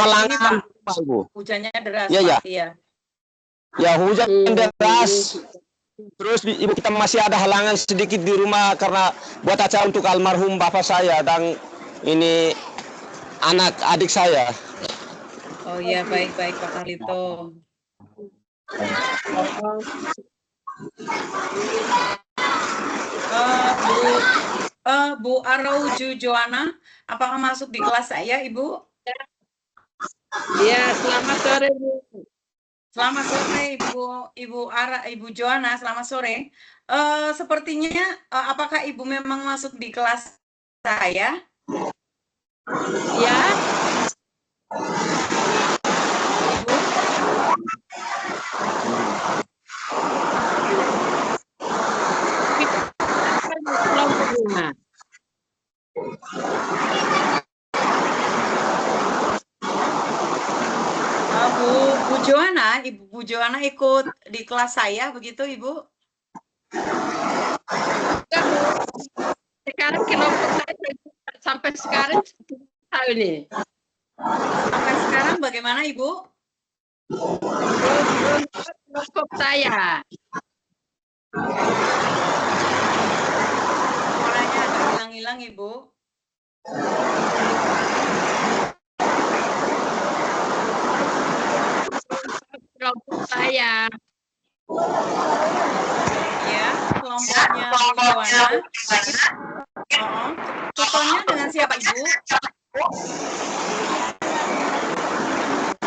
halangan, Pak. Bu. Hujannya deras, Iya, Pak. ya. Iya. Ya, hujan deras. Terus Ibu, kita masih ada halangan sedikit di rumah karena buat acara untuk almarhum bapak saya dan ini anak adik saya. Oh iya, baik-baik Pak Carlito. Bu Arauju Joana, apakah masuk di kelas saya, Ibu? Ya, selamat sore, Bu. Selamat sore, Ibu Joana, selamat sore. Sepertinya, apakah Ibu memang masuk di kelas saya? Ya. Bu Joana ikut di kelas saya, begitu Ibu? Sekarang kelompok saya sampai sekarang tahu nih. Sampai sekarang bagaimana Ibu? Kelompok saya. Suaranya agak hilang-hilang Ibu. Kelompok saya. Ya, kelompoknya Bu Joana. Tutornya dengan siapa Ibu?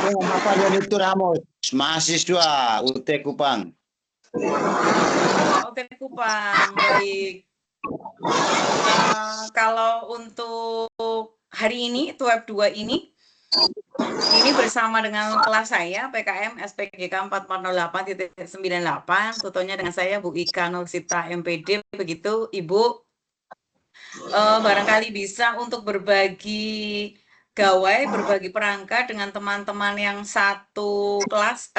Bapak Yonitur Ramos, mahasiswa UT Kupang. UT Kupang, baik. Kalau untuk hari ini, TUEP 2 ini bersama dengan kelas saya, PKM SPGK 4408.98, tutornya dengan saya Bu Ika Nursita MPD, begitu Ibu. Barangkali bisa untuk berbagi gawai, berbagi perangkat dengan teman-teman yang satu kelas,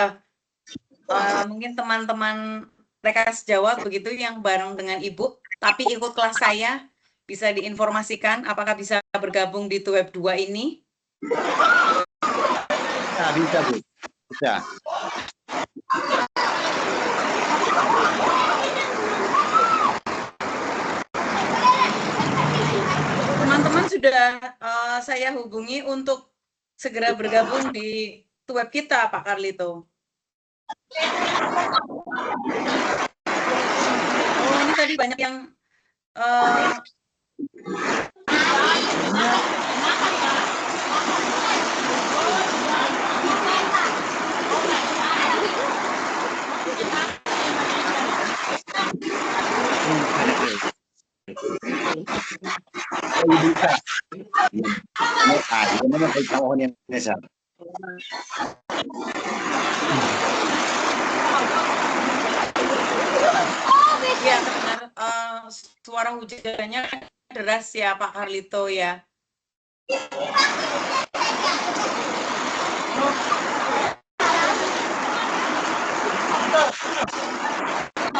mungkin teman-teman TK sejawat begitu yang bareng dengan Ibu, tapi ikut kelas saya, bisa diinformasikan apakah bisa bergabung di TUEP 2 ini? Bisa, Bu. Bisa. Teman-teman sudah saya hubungi untuk segera bergabung di TUEP kita, Pak Carlito. Oh, ini tadi banyak yang ya, benar. Suara hujannya deras ya Pak Carlito ya.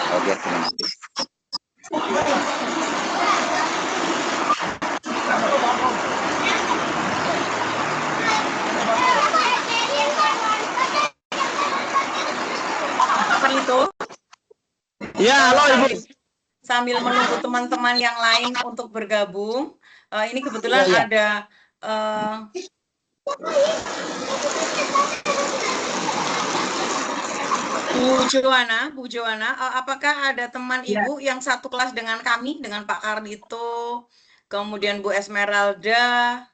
Oke, Carlito. Ya, halo Ibu. Sambil menunggu teman-teman yang lain untuk bergabung, ini kebetulan ada Bu Joana, apakah ada teman Ibu yang satu kelas dengan kami, dengan Pak Carlito, kemudian Bu Esmeralda,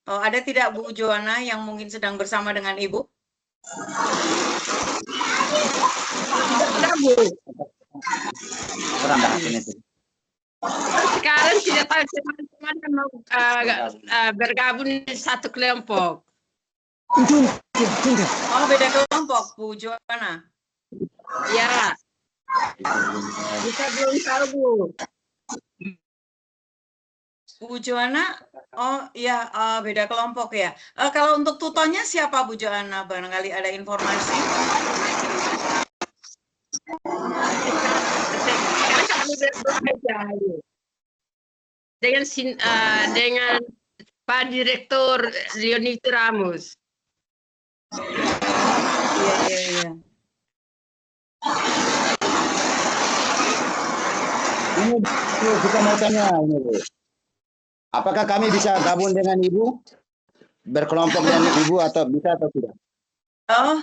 ada tidak Bu Joana yang mungkin sedang bersama dengan Ibu? Sekarang tidak tahu teman-teman yang mau bergabung di satu kelompok. Oh, beda kelompok, Bu Joana. Ya. Bisa belum tahu, Bu. Bu Joana, oh ya, beda kelompok ya. Kalau untuk tutornya siapa Bu Joana? Barangkali ada informasi. Sekarang kami berdua dengan Pak Direktur Leonitur Ramos. Iya. Ini Bu, kita mau tanya ini Bu. Apakah kami bisa gabung dengan Ibu? Berkelompok dengan Ibu atau bisa atau tidak? Oh,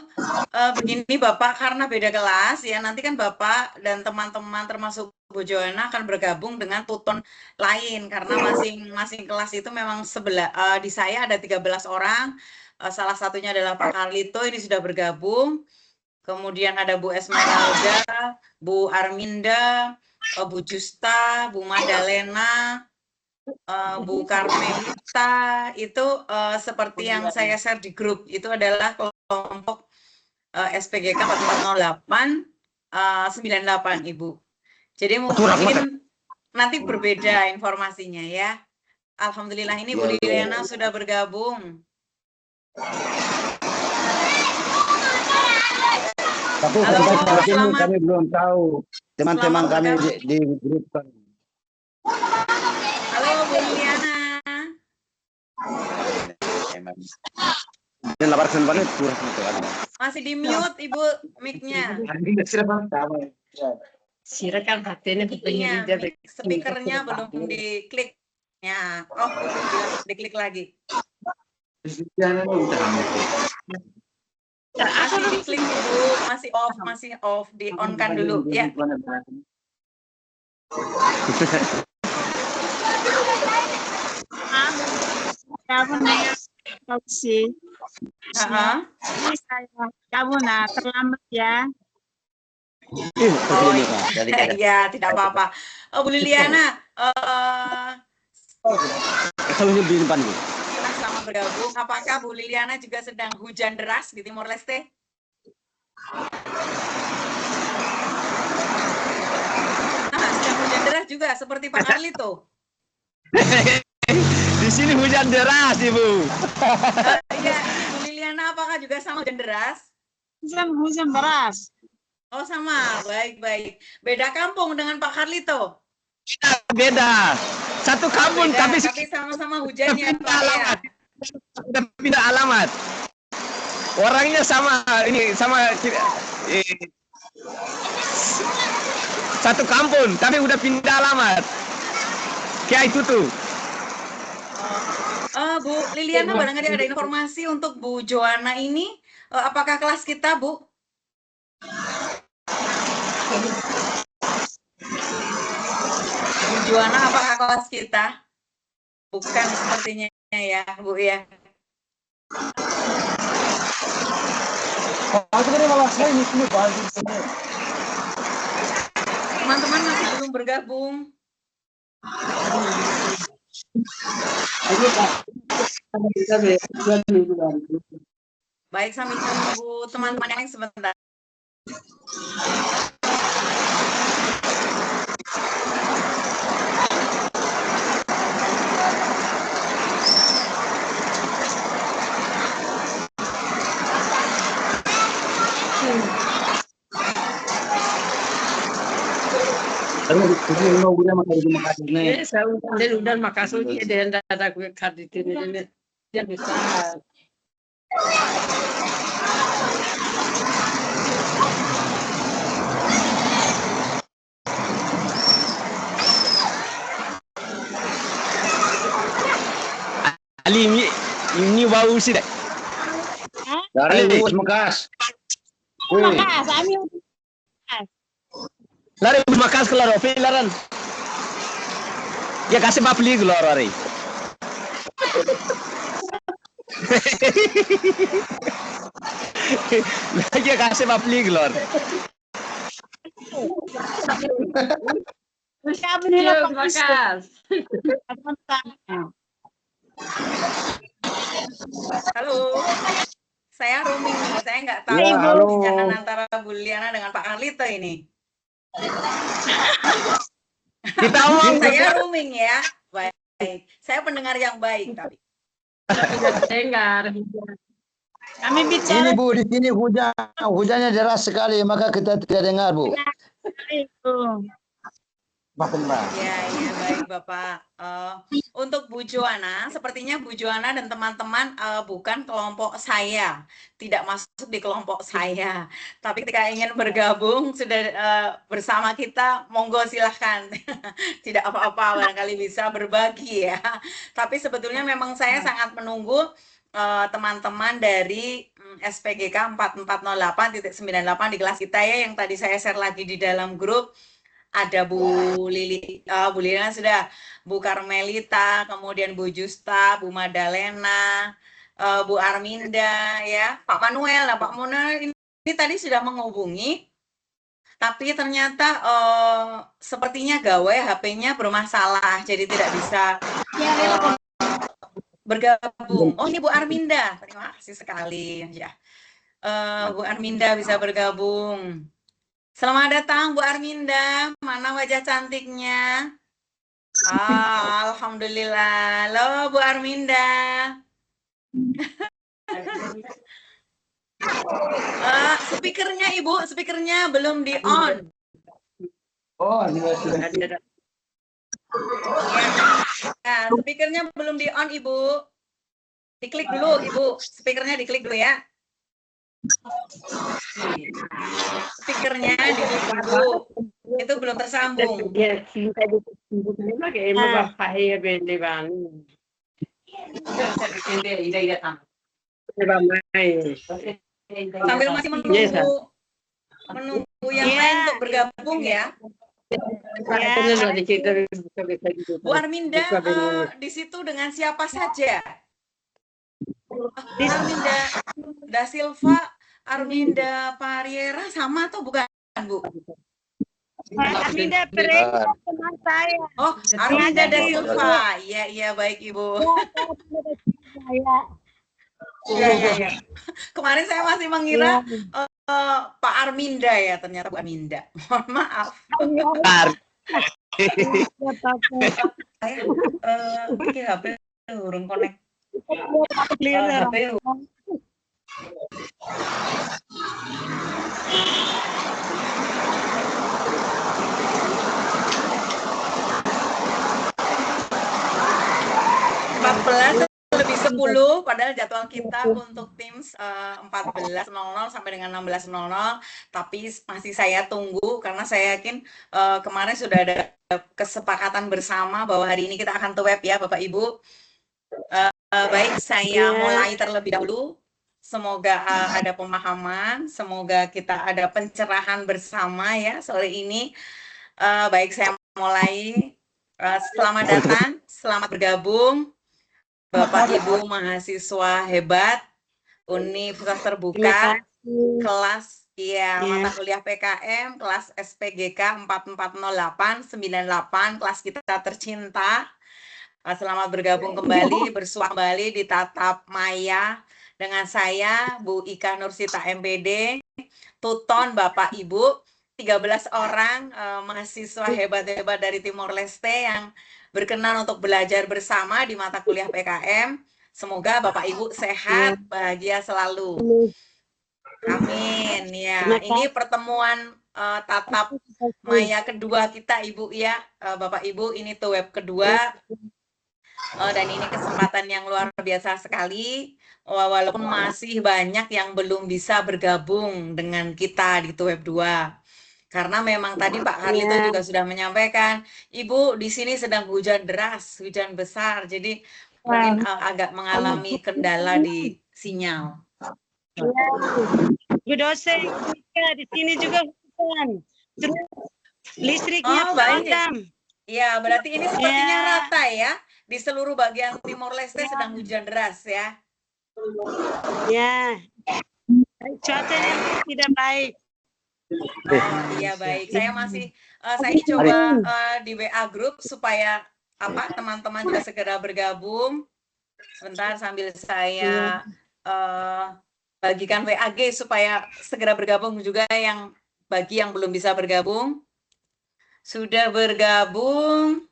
begini Bapak, karena beda kelas ya, nanti kan Bapak dan teman-teman termasuk Bu Joanna akan bergabung dengan tuton lain karena masing-masing kelas itu memang di saya ada 13 orang. Salah satunya adalah Pak Carlito, ini sudah bergabung. Kemudian ada Bu Esmeralda, Bu Arminda, Bu Justa, Bu Madalena, Bu Karmelita, itu seperti yang saya share di grup, itu adalah kelompok SPGK 4408 98 Ibu. Jadi mungkin nanti berbeda informasinya ya. Alhamdulillah ini Bu Liliana sudah bergabung. Tapi Halo, sampai saat ini selamat. kami belum tahu teman-teman Selamat kami bergabung. di grup. Halo Bu Liliana. Dan labar kembali kurang itu kan. Masih di mute Ibu mic-nya. Silakan hatinya Iya, dia speakernya belum diklik. Ya, oh diklik lagi. Masih diklik Ibu, masih off, di on kan dulu ya. Kamu sih. Kamu terlambat ya. Oh iya, tidak apa-apa. Bu Liliana, Kalau di depan Bu. kita sama bergabung. Apakah Bu Liliana juga sedang hujan deras di Timor Leste? Sedang hujan deras juga seperti Pak Carlito. Di sini hujan deras, Ibu. Iya, ini Bu Liliana apakah juga sama hujan deras? Hujan deras. Oh sama, baik. Beda kampung dengan Pak Carlito. Beda. Satu kampung Beda, tapi tapi sama-sama hujannya pindah Pak ya. alamat. Sudah pindah alamat. Orangnya sama, ini sama satu kampung tapi udah pindah alamat. Kayak itu tuh. Bu Liliana, barangkali ada informasi untuk Bu Joanna ini, apakah kelas kita, Bu? Bu Joanna, apakah kelas kita? Bukan sepertinya ya, Bu ya. Teman-teman masih belum bergabung. Baik, sambil tunggu teman-teman yang sebentar. udah makasih dia ada gue kredit ini dia bisa. Ali ini bau sih deh. Dari Bus Mekas. Makas, Ami. Lari makas keluar filaran. Ya kasih bapli keluar hari. Lagi kasih bapli keluar. Makas. Halo, saya roaming nih, saya nggak tahu Ya, halo. jangan antara Bu Liliana dengan Pak Carlito ini. Kita omong Saya roaming ya, baik. Saya pendengar yang baik tapi. Dengar. Kami bicara Ini Bu, di sini hujannya deras sekali, maka kita tidak dengar Bu. itu. Maafkan Mbak. Ya, baik. Bapak. Untuk Bu Joana, sepertinya Bu Joana dan teman-teman bukan kelompok saya, tidak masuk di kelompok saya. Tapi ketika ingin bergabung sudah bersama kita, monggo silahkan. Tidak apa-apa, barangkali bisa berbagi ya. Tapi sebetulnya memang saya sangat menunggu teman-teman dari SPGK 4408.98 di kelas kita ya, yang tadi saya share lagi di dalam grup. Ada Bu Lili, Bu Liliana sudah, Bu Karmelita, kemudian Bu Justa, Bu Madalena, Bu Arminda, ya, Pak Manuel. Nah, Pak Manuel ini tadi sudah menghubungi, tapi ternyata sepertinya gawai HP-nya bermasalah, jadi tidak bisa bergabung. Oh, ini Bu Arminda, terima kasih sekali ya. Bu Arminda bisa bergabung. Selamat datang Bu Arminda, mana wajah cantiknya? Alhamdulillah. Halo Bu Arminda. Speakernya Ibu, speakernya belum di on. Oh, ini sudah. Ya, speakernya belum di on Ibu. Diklik dulu Ibu, speakernya diklik dulu ya. Speakernya diklik dulu, itu belum tersambung. Sambil masih menunggu yang lain untuk bergabung ya. Bu Arminda di situ dengan siapa saja? Arminda Da Silva, Arminda Pariera sama atau bukan, Bu? Arminda Pereira teman saya. Oh, Arminda Da Silva. Iya, baik Ibu. Iya. Kemarin saya masih mengira Pak Arminda ya, ternyata Bu Arminda. Mohon maaf. Saya HP urung connect. HP lebih 10, padahal jadwal kita untuk Teams 14.00 sampai dengan 16.00, tapi masih saya tunggu karena saya yakin kemarin sudah ada kesepakatan bersama bahwa hari ini kita akan ke web ya Bapak Ibu. Baik, saya mulai terlebih dahulu. Semoga ada pemahaman, semoga kita ada pencerahan bersama ya sore ini. Baik, saya mulai. Selamat datang, selamat bergabung. Bapak Ibu mahasiswa hebat, Universitas Terbuka, kelas mata kuliah PKM, kelas SPGK 440898, kelas kita tercinta. Selamat bergabung kembali, bersua kembali di Tatap Maya dengan saya Bu Ika Nursita MPD, Tuton Bapak Ibu, 13 orang mahasiswa hebat-hebat dari Timor Leste yang berkenan untuk belajar bersama di mata kuliah PKM. Semoga Bapak Ibu sehat, bahagia selalu. Amin. Ya, ini pertemuan Tatap Maya kedua kita Ibu ya, Bapak Ibu, ini tuh web kedua. Dan ini kesempatan yang luar biasa sekali, walaupun masih banyak yang belum bisa bergabung dengan kita di web 2. Karena memang tadi Pak Harlito juga sudah menyampaikan, Ibu di sini sedang hujan deras, hujan besar, jadi mungkin agak mengalami kendala di sinyal. Bu dosen di sini juga hujan. Terus listriknya padam. Ya, berarti ini sepertinya rata ya. Di seluruh bagian Timor Leste sedang hujan deras ya. Ya. Cuacanya tidak baik. Oh, iya baik. Saya coba di WA grup supaya teman-teman juga segera bergabung. Sebentar sambil saya bagikan WAG supaya segera bergabung juga bagi yang belum bisa bergabung. Sudah bergabung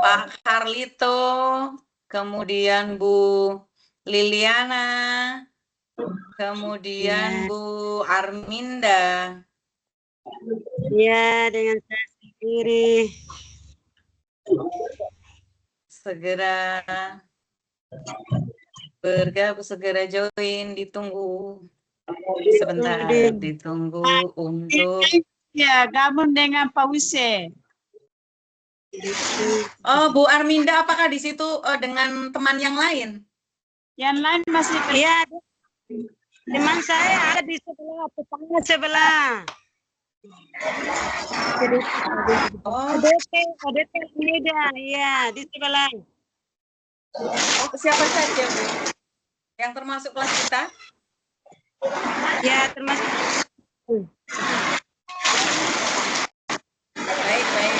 Pak Harlito, kemudian Bu Liliana, kemudian Bu Arminda. Ya, dengan saya sendiri. segera bergabung, segera join, ditunggu sebentar, ditunggu untuk Ya, gabung dengan Pak Wise. oh Bu Arminda, apakah di situ dengan teman yang lain? Yang lain masih ya, teman saya ada di sebelah, tetangga sebelah. Oh, ADT Almeida, ya di sebelah. oh, siapa saja Bu? Yang termasuk kelas kita? Ya, termasuk. Baik, baik.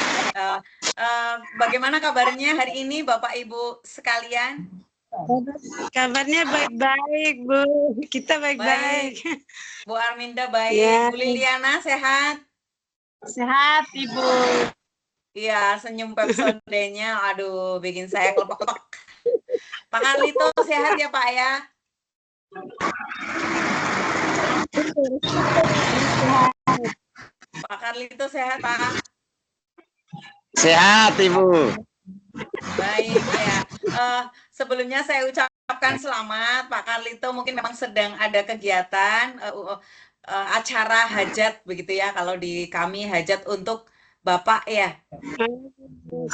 Bagaimana kabarnya hari ini Bapak Ibu sekalian? Kabarnya baik-baik, Bu. Kita baik-baik. Bu Arminda baik, Ya. Bu Liliana sehat? Sehat, Ibu. Iya, senyum pepsodenya, aduh, bikin saya kelepek-kelepek. Pak Carlito sehat ya Pak ya? Pak Carlito sehat Pak? Sehat, Ibu. Baik ya. Sebelumnya saya ucapkan selamat Pak Carlito, mungkin memang sedang ada kegiatan acara hajat begitu ya, kalau di kami hajat untuk Bapak ya.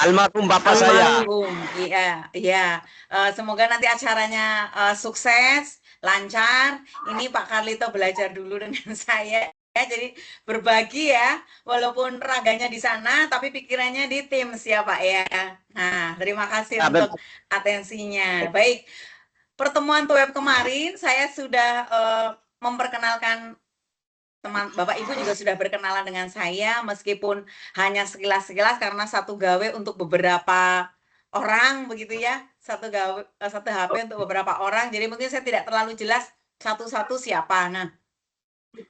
Almarhum Bapak saya. Almarhum, iya, iya. Semoga nanti acaranya sukses, lancar. Ini Pak Carlito belajar dulu dengan saya. Ya, jadi berbagi ya, walaupun raganya di sana, tapi pikirannya di tim ya Pak ya. Nah, terima kasih untuk atensinya. Baik, pertemuan web kemarin saya sudah memperkenalkan teman Bapak Ibu juga sudah berkenalan dengan saya, meskipun hanya sekilas-sekilas karena satu gawe untuk beberapa orang begitu ya, satu HP untuk beberapa orang, jadi mungkin saya tidak terlalu jelas satu-satu siapa. Nah,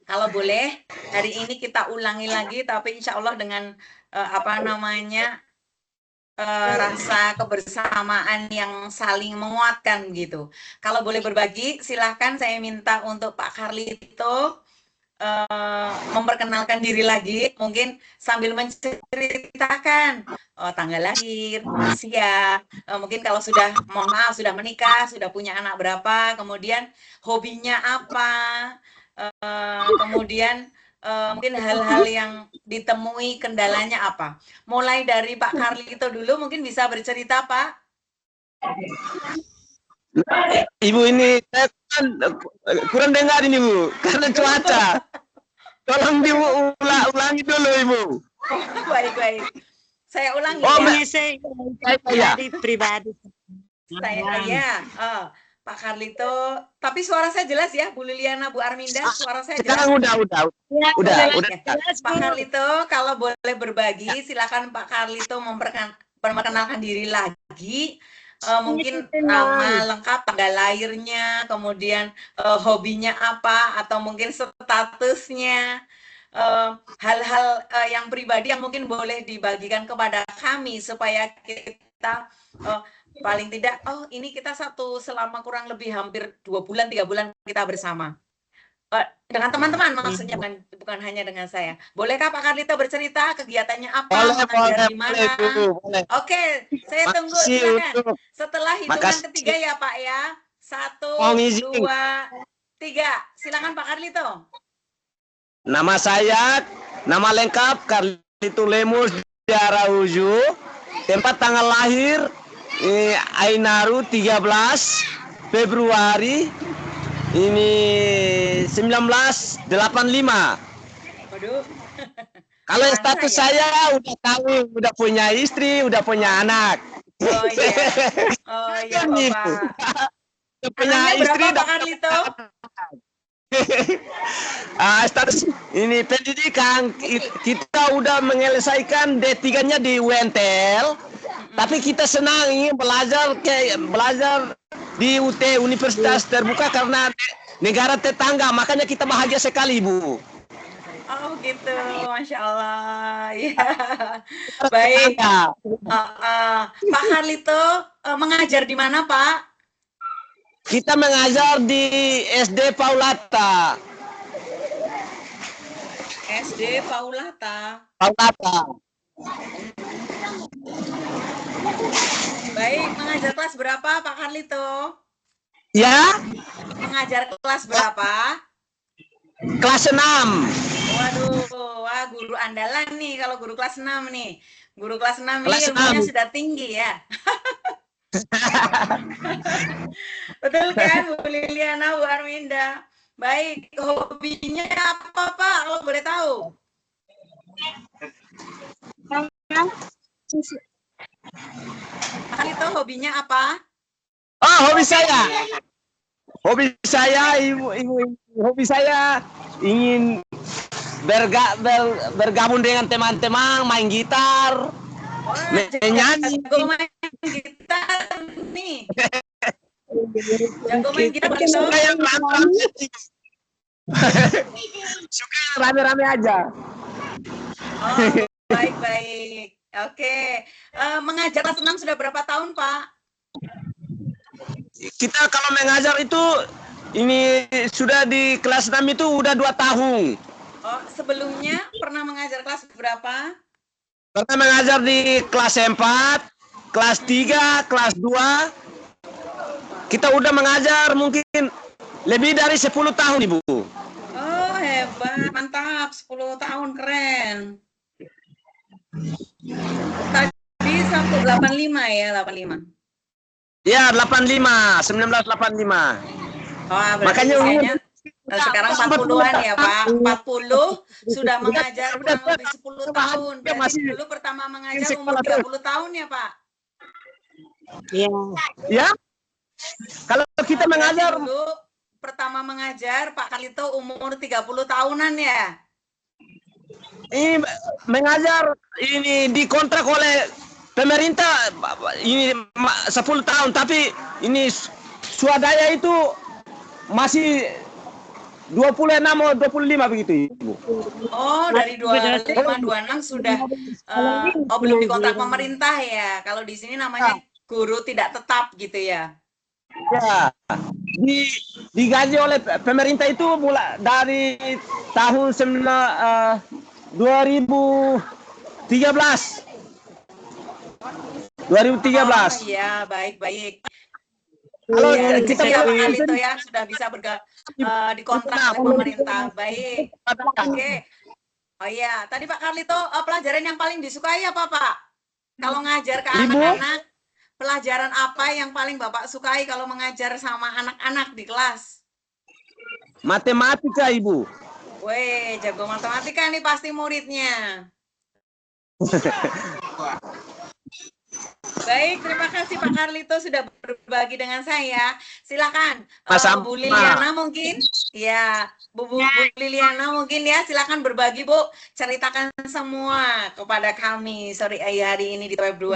kalau boleh hari ini kita ulangi lagi, tapi insya Allah dengan rasa kebersamaan yang saling menguatkan gitu. Kalau boleh berbagi, silahkan saya minta untuk Pak Carlito memperkenalkan diri lagi, mungkin sambil menceritakan tanggal lahir, usia, mungkin kalau sudah, mohon maaf, sudah menikah, sudah punya anak berapa, kemudian hobinya apa, kemudian mungkin hal-hal yang ditemui, kendalanya apa. Mulai dari Pak Carlito dulu, mungkin bisa bercerita Pak. Ibu ini saya kurang dengar ini Bu, karena cuaca. Tolong diulangi dulu Ibu. Oh, baik-baik. Saya ulangi Oh, ya. Saya pribadi. Saya, Pak Carlito, tapi suara saya jelas ya, Bu Liliana, Bu Arminda, suara saya jelas. sekarang udah. Ya. Jelas, Pak Bu. Carlito, kalau boleh berbagi, silakan Pak Carlito memperkenalkan diri lagi. Mungkin nama lengkap, tanggal lahirnya, kemudian hobinya apa, atau mungkin statusnya, hal-hal yang pribadi yang mungkin boleh dibagikan kepada kami supaya kita paling tidak, oh ini kita selama kurang lebih hampir 2 bulan, 3 bulan kita bersama. Dengan teman-teman maksudnya, bukan hanya dengan saya. Bolehkah Pak Carlito bercerita kegiatannya apa, mengajar di mana? Oke, saya tunggu, silakan. Setelah hitungan ketiga ya Pak ya. 1, 2, 3. Silakan Pak Carlito. Nama saya, nama lengkap Carlito Lemus Diaraujo. Tempat tanggal lahir Ainaru 13 Februari ini 1985. Waduh. Kalau status saya udah tahu, udah punya istri, udah punya anak. Oh iya. Oh iya Bapak. Udah punya Anaknya istri berapa Pak Carlito? Status ini pendidikan kita udah menyelesaikan D3-nya di UNTL, tapi kita senang ingin belajar di UT, Universitas Terbuka, karena negara tetangga, makanya kita bahagia sekali Bu. Oh gitu, Masya Allah. Ya. Baik. Pak Carlito mengajar di mana Pak? Kita mengajar di SD Paulata. SD Paulata. Baik, mengajar kelas berapa Pak Carlito? Ya, Mengajar kelas berapa? kelas 6. Waduh, wah guru andalan nih kalau guru kelas 6 nih. Guru kelas 6 ini Kelas ilmunya 6. sudah tinggi ya. Betul kan Bu Liliana, Bu Arminda? Baik, hobinya apa Pak kalau boleh tahu? Pak itu hobinya apa? Oh, hobi saya. Hobi saya ingin bergabung dengan teman-teman, main gitar, Wah, menyanyi. jago main gitar nih. Jago main gitar begitu. Suka yang rame-rame. Suka yang rame-rame aja. Oh, baik-baik. Oke. Mengajar kelas 6 sudah berapa tahun, Pak? Kita kalau mengajar itu ini sudah di kelas 6 itu udah 2 tahun. Oh, sebelumnya pernah mengajar kelas berapa? Pernah mengajar di kelas 4, kelas 3, kelas 2. Kita udah mengajar mungkin lebih dari 10 tahun, Ibu. Oh, hebat. Mantap. 10 tahun. Keren. Tadi 185 ya, 85. Ya, 85, 1985. Oh, berarti Makanya usianya sekarang 40-an ya, Pak. 40 sudah mengajar kurang lebih 10 tahun. Berarti dulu pertama mengajar umur 30 tahun ya, Pak? Iya. Ya. Kalau kita Berarti mengajar dulu pertama mengajar Pak Carlito umur 30 tahunan ya? ini mengajar ini dikontrak oleh pemerintah ini 10 tahun, tapi ini swadaya itu masih 26 atau 25 begitu, Ibu. Oh, dari 25 26 sudah belum dikontrak pemerintah ya. Kalau di sini namanya guru tidak tetap gitu ya. Ya. Digaji oleh pemerintah itu mulai dari tahun 2013. 2013. Oh iya, baik-baik. Kalau Ya, kita ya, Pak boleh Carlito ya sudah bisa dikontrak oleh pemerintah. Baik. Oke. Oh iya, tadi Pak Carlito pelajaran yang paling disukai apa, Pak? Kalau ngajar ke Ibu? anak-anak, pelajaran apa yang paling Bapak sukai kalau mengajar sama anak-anak di kelas? matematika, Ibu. Weh, jago matematika nih pasti muridnya. Baik, terima kasih Pak Carlito sudah berbagi dengan saya. Silakan, Bu Liliana mungkin, ya, Bu Liliana mungkin ya, silakan berbagi Bu, ceritakan semua kepada kami sore hari ini di Web 2.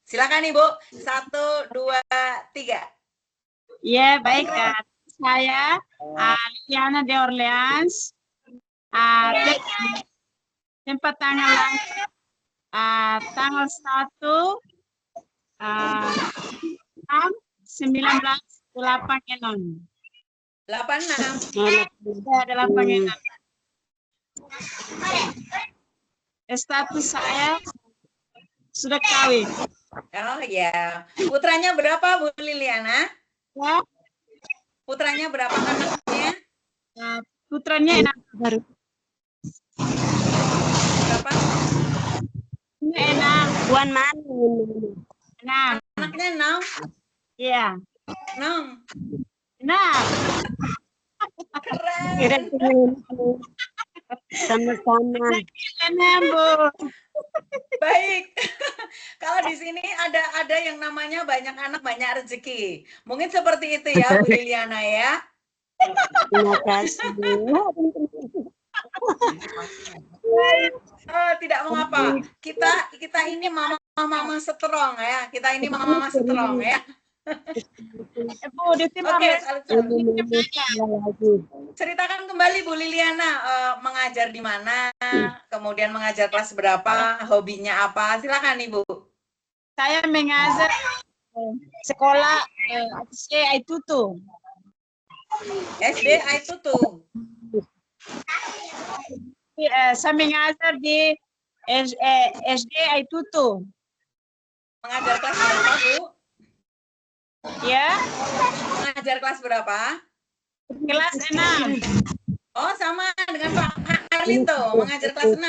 Silakan Ibu, 1, 2, 3. Ya, baik Kak. Saya Liliana de Orleans. Tempat tanggal 1 1986. 86. Status saya sudah kawin. Oh ya, putranya berapa Bu Liliana? Ya. Putranya berapa anaknya? Putranya enak baru. Berapa? Enak. Buan mana? Enak. Anaknya 6? Iya. 6. Enak. Keren. Sama-sama. Enak, Bu. Baik. Kalau di sini ada yang namanya banyak anak banyak rezeki. Mungkin seperti itu ya Bu Liliana ya. Terima kasih. Tidak mengapa. Kita ini mama strong ya. Kita ini mama strong ya. Bu, Oke, ceritakan kembali Bu Liliana, mengajar di mana, kemudian mengajar kelas berapa, hobinya apa, silakan Ibu. Saya mengajar sekolah SD Aitutu. SD Aitutu. Saya mengajar di SD itu tuh. Mengajar kelas berapa, Bu? Ya, Mengajar kelas berapa? kelas 6. Oh, sama dengan Pak Carlito, mengajar kelas 6.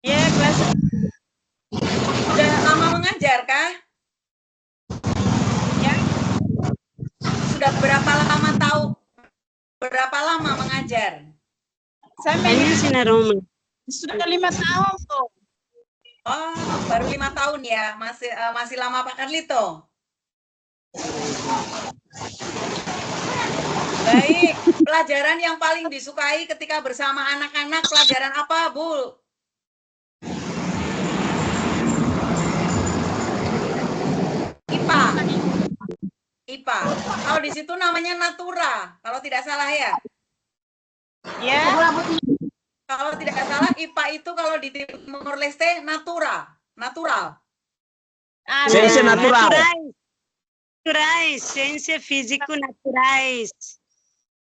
Ya, kelas Sudah lama mengajar kah? ya. Sudah berapa lama mengajar? Sampai Ini Sinaroma. sudah 5 tahun tuh. Oh, baru 5 tahun ya, masih lama Pak Carlito. Baik, pelajaran yang paling disukai ketika bersama anak-anak, pelajaran apa, Bu? IPA. IPA. Kalau di situ namanya natura, kalau tidak salah ya. Ya, Kalau tidak salah IPA itu kalau di Timor Leste natural. Ciência natural. Naturais, ciência físico naturais.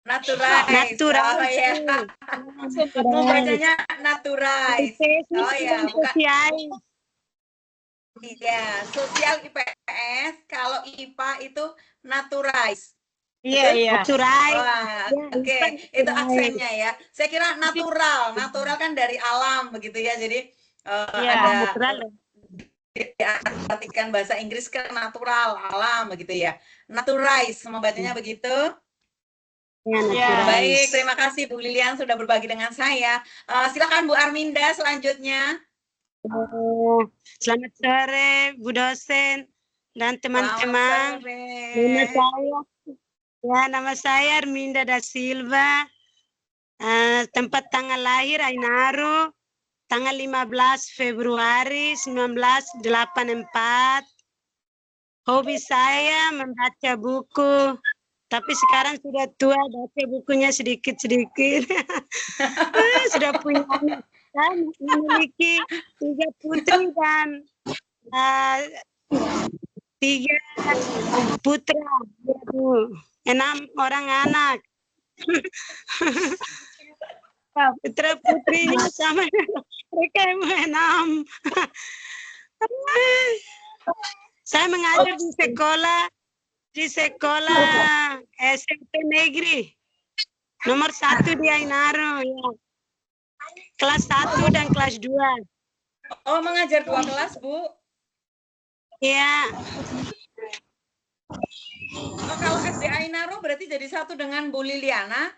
Naturalize. Natural. Oh ya. Membacanya naturalize. Oh ya, bukan. Sociais. Iya, sosial IPS, kalau IPA itu naturalize. iya, iya. Naturais. Wah, Ya, oke, itu aksennya ya. Saya kira natural kan dari alam begitu ya. Jadi Iya, ada natural. diartikan bahasa Inggris ke natural, alam begitu ya. Naturalize, membacanya begitu. Ya, Ya. naturais. Baik, terima kasih Bu Lilian sudah berbagi dengan saya. Silakan Bu Arminda selanjutnya. Selamat sore, Bu dosen dan teman-teman. Nama saya Arminda da Silva. Tempat tanggal lahir Ainaro, tanggal 15 Februari 1984. Hobi saya membaca buku, tapi sekarang sudah tua, baca bukunya sedikit-sedikit. Sudah punya anak. Dan memiliki 3 putri dan 3 putra, 6 orang anak. Putra putrinya sama mereka 6. Saya mengajar di sekolah SMP negeri nomor 1 di Ainaro ya. Kelas 1 dan kelas 2. Oh, mengajar 2 kelas, Bu? Iya. Oh, kalau SD Ainaro berarti jadi satu dengan Bu Liliana?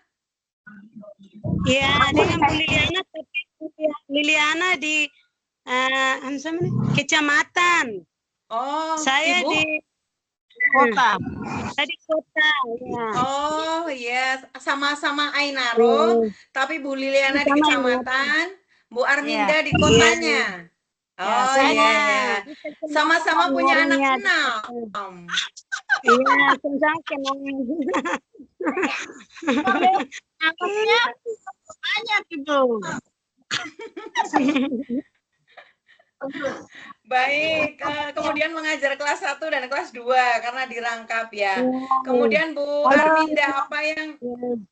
Iya, dengan Bu Liliana, tapi Bu Liliana di kecamatan. Oh, Saya Ibu? di Kota. Saya di kota. Ya. Oh, yes. Sama-sama Ainaro, tapi Bu Liliana di kecamatan, Bu Arminda di kotanya. Oh, saya- iya. Sama-sama punya anak 6. Iya, sama kenal. Anaknya banyak itu. Baik, kemudian mengajar kelas 1 dan kelas 2 karena dirangkap ya. Kemudian Bu Arminda,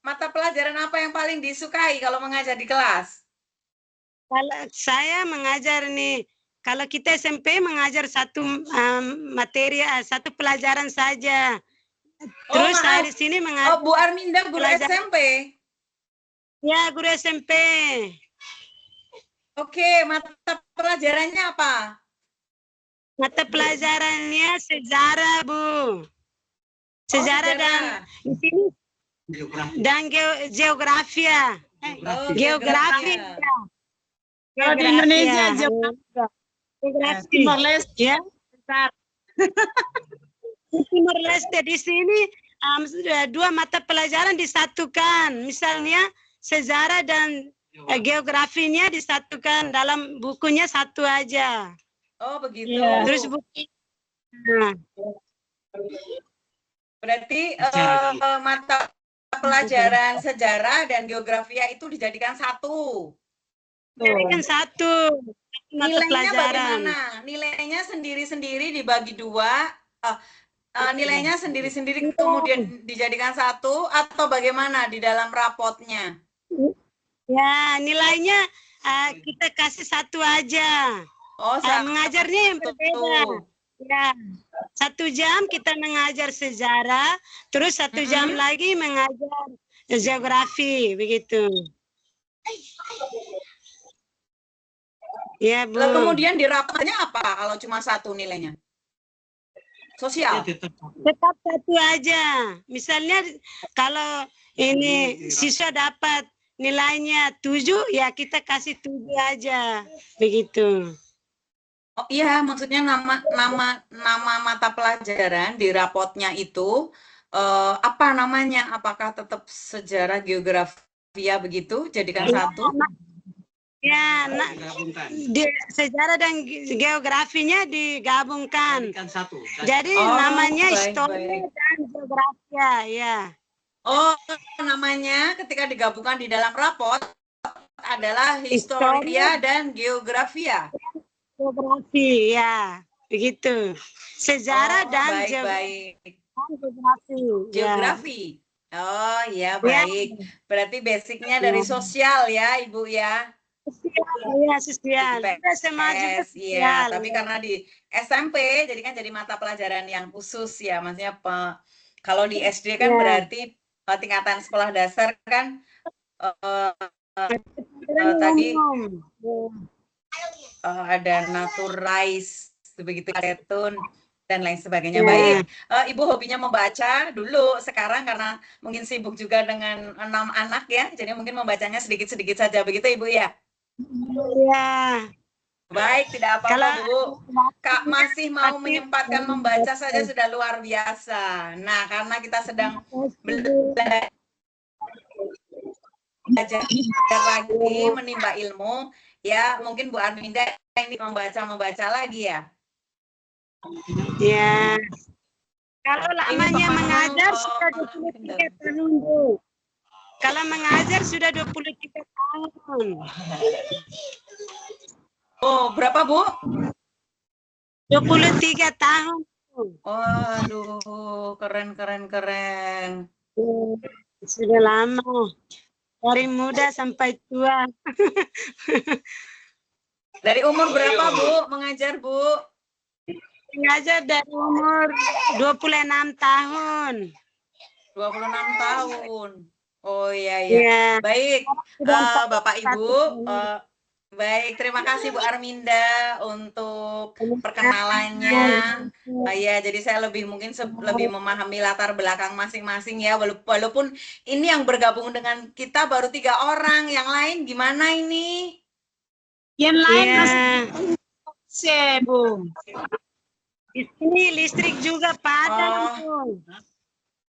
mata pelajaran apa yang paling disukai kalau mengajar di kelas? Kalau saya mengajar nih, kalau kita SMP mengajar satu materi, satu pelajaran saja. Terus saya di sini mengajar. Oh, Bu Arminda guru pelajaran. SMP. Ya, guru SMP. Oke, mata pelajarannya apa? Mata pelajarannya sejarah, Bu. Sejarah dan di sini dan geografi. Oh, Geografi. Kalau di Indonesia geografi. Timor Leste. Ya. Timor Leste di sini sudah 2 mata pelajaran disatukan. Misalnya sejarah dan geografinya disatukan dalam bukunya satu aja. Oh, begitu. Iya. Terus buku. Nah, Berarti mata pelajaran sejarah dan geografi itu dijadikan satu. kan satu mata Nilainya pelajaran. bagaimana? Nilainya sendiri-sendiri dibagi 2. Nilainya sendiri-sendiri kemudian dijadikan satu atau bagaimana di dalam rapotnya? Ya, nilainya kita kasih satu aja. Oh, Mengajarnya yang berbeda. Ya, 1 jam kita mengajar sejarah, terus 1 jam lagi mengajar geografi, begitu. Ya, Bu. Lalu kemudian di rapatnya apa kalau cuma 1 nilainya? Sosial. Tetap 1 aja. Misalnya kalau ini siswa dapat nilainya 7, ya kita kasih 7 aja, begitu. Oh iya, maksudnya nama mata pelajaran di rapotnya itu apa namanya? Apakah tetap sejarah, geografi ya begitu? Jadikan 1? Ya, sejarah dan geografinya digabungkan. Jadi namanya historia dan geografia, ya. Oh, namanya ketika digabungkan di dalam rapot adalah historia dan geografia. Geografi, ya, begitu. Sejarah dan geografi. Geografi. Oh, ya baik. Berarti basicnya dari sosial ya, Ibu ya. Iya, sosial. Iya, tapi karena di SMP jadi kan jadi mata pelajaran yang khusus ya, maksudnya kalau di SD kan berarti tingkatan sekolah dasar kan tadi ada naturalize begitu, kartun dan lain sebagainya. Baik, Ibu hobinya membaca dulu, sekarang karena mungkin sibuk juga dengan 6 anak ya, jadi mungkin membacanya sedikit-sedikit saja begitu Ibu ya. Iya. Baik, tidak apa-apa Bu. Kak masih mau menyempatkan membaca saja sudah luar biasa. Nah, karena kita sedang belajar lagi menimba ilmu, ya mungkin Bu Arminda yang membaca lagi ya. Ya. Kalau lamanya mengajar sudah 23 tahun, Bu. Kalau mengajar sudah 23 tahun. Oh, berapa, Bu? 23 tahun. Waduh, keren. Sudah lama. Dari muda sampai tua. Dari umur berapa, Bu, mengajar, Bu? Mengajar dari umur 26 tahun. 26 tahun. Oh iya. Baik, Bapak Ibu. Baik, terima kasih Bu Arminda untuk perkenalannya. Ya, jadi saya lebih memahami latar belakang masing-masing ya. Walaupun ini yang bergabung dengan kita baru 3 orang, yang lain gimana ini? Yang lain masih Bu. Di sini listrik juga padam, Bu.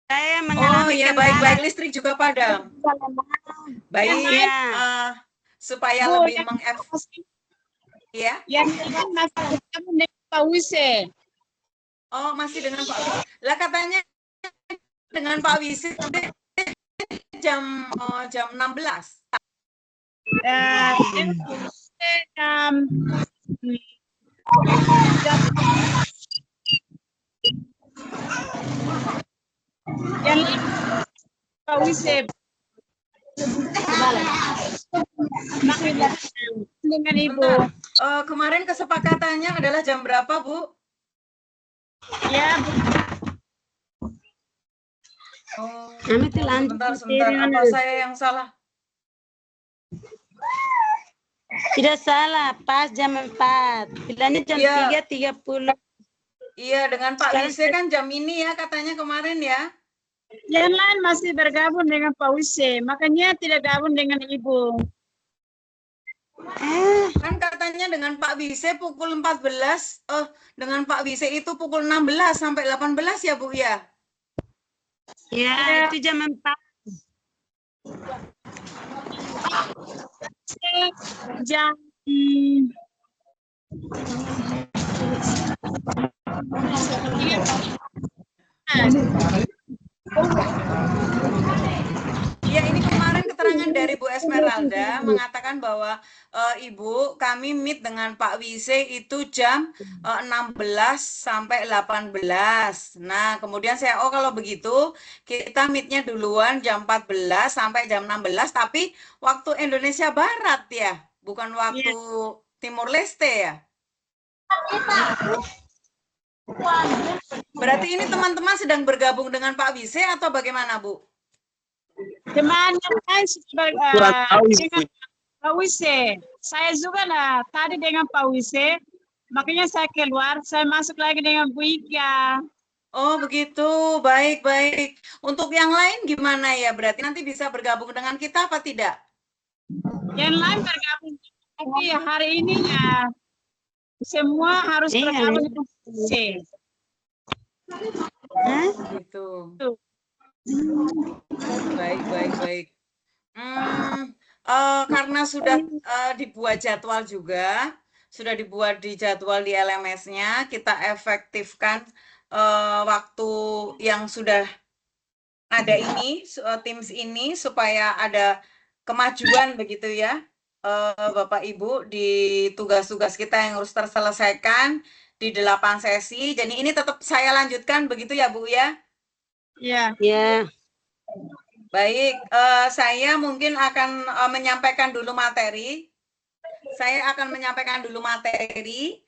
Saya mengalami iya, baik, listrik juga padam. Baik, supaya Bu, lebih ya. Yang lain masih dengan Pak Wise. Oh, masih dengan Pak Wise. Lah katanya dengan Pak Wise jam 16. Yang lain Pak Wise dengan Ibu. Kemarin kesepakatannya adalah jam berapa, Bu? Ya. Sebentar. Apa saya yang salah? Tidak salah, pas jam 4. Bilangnya jam 3.30. Iya, dengan Pak Wise kan jam ini ya katanya kemarin ya. Yang lain masih bergabung dengan Pak Wise, makanya tidak gabung dengan Ibu. Kan katanya dengan Pak Wise pukul 14, dengan Pak Wise itu pukul 16 sampai 18 ya, Bu ya? Ya, itu jam 4. Jam Ya, ini kemarin keterangan dari Bu Esmeralda mengatakan bahwa Ibu, kami meet dengan Pak Wise itu jam 16 sampai 18. Nah, kemudian saya, kalau begitu kita meetnya duluan jam 14 sampai jam 16, tapi waktu Indonesia Barat ya, bukan waktu Timur Leste ya? Berarti ini teman-teman sedang bergabung dengan Pak Wise atau bagaimana, Bu? Teman yang lain sudah Kurang tahu dengan Pak Wise. Saya juga lah tadi dengan Pak Wise, makanya saya keluar, saya masuk lagi dengan Bu Ika. Oh begitu, baik-baik. Untuk yang lain gimana ya? Berarti nanti bisa bergabung dengan kita apa tidak? Yang lain bergabung, tapi hari ini ya semua harus bergabung dengan Pak Wise. Gitu. Baik. Karena sudah dibuat jadwal juga, sudah dibuat di jadwal di LMS-nya, kita efektifkan waktu yang sudah ada ini, Teams ini, supaya ada kemajuan begitu ya, Bapak Ibu, di tugas-tugas kita yang harus terselesaikan di 8 sesi. Jadi ini tetap saya lanjutkan begitu ya Bu ya? Ya. Baik, saya mungkin akan menyampaikan dulu materi. Saya akan menyampaikan dulu materi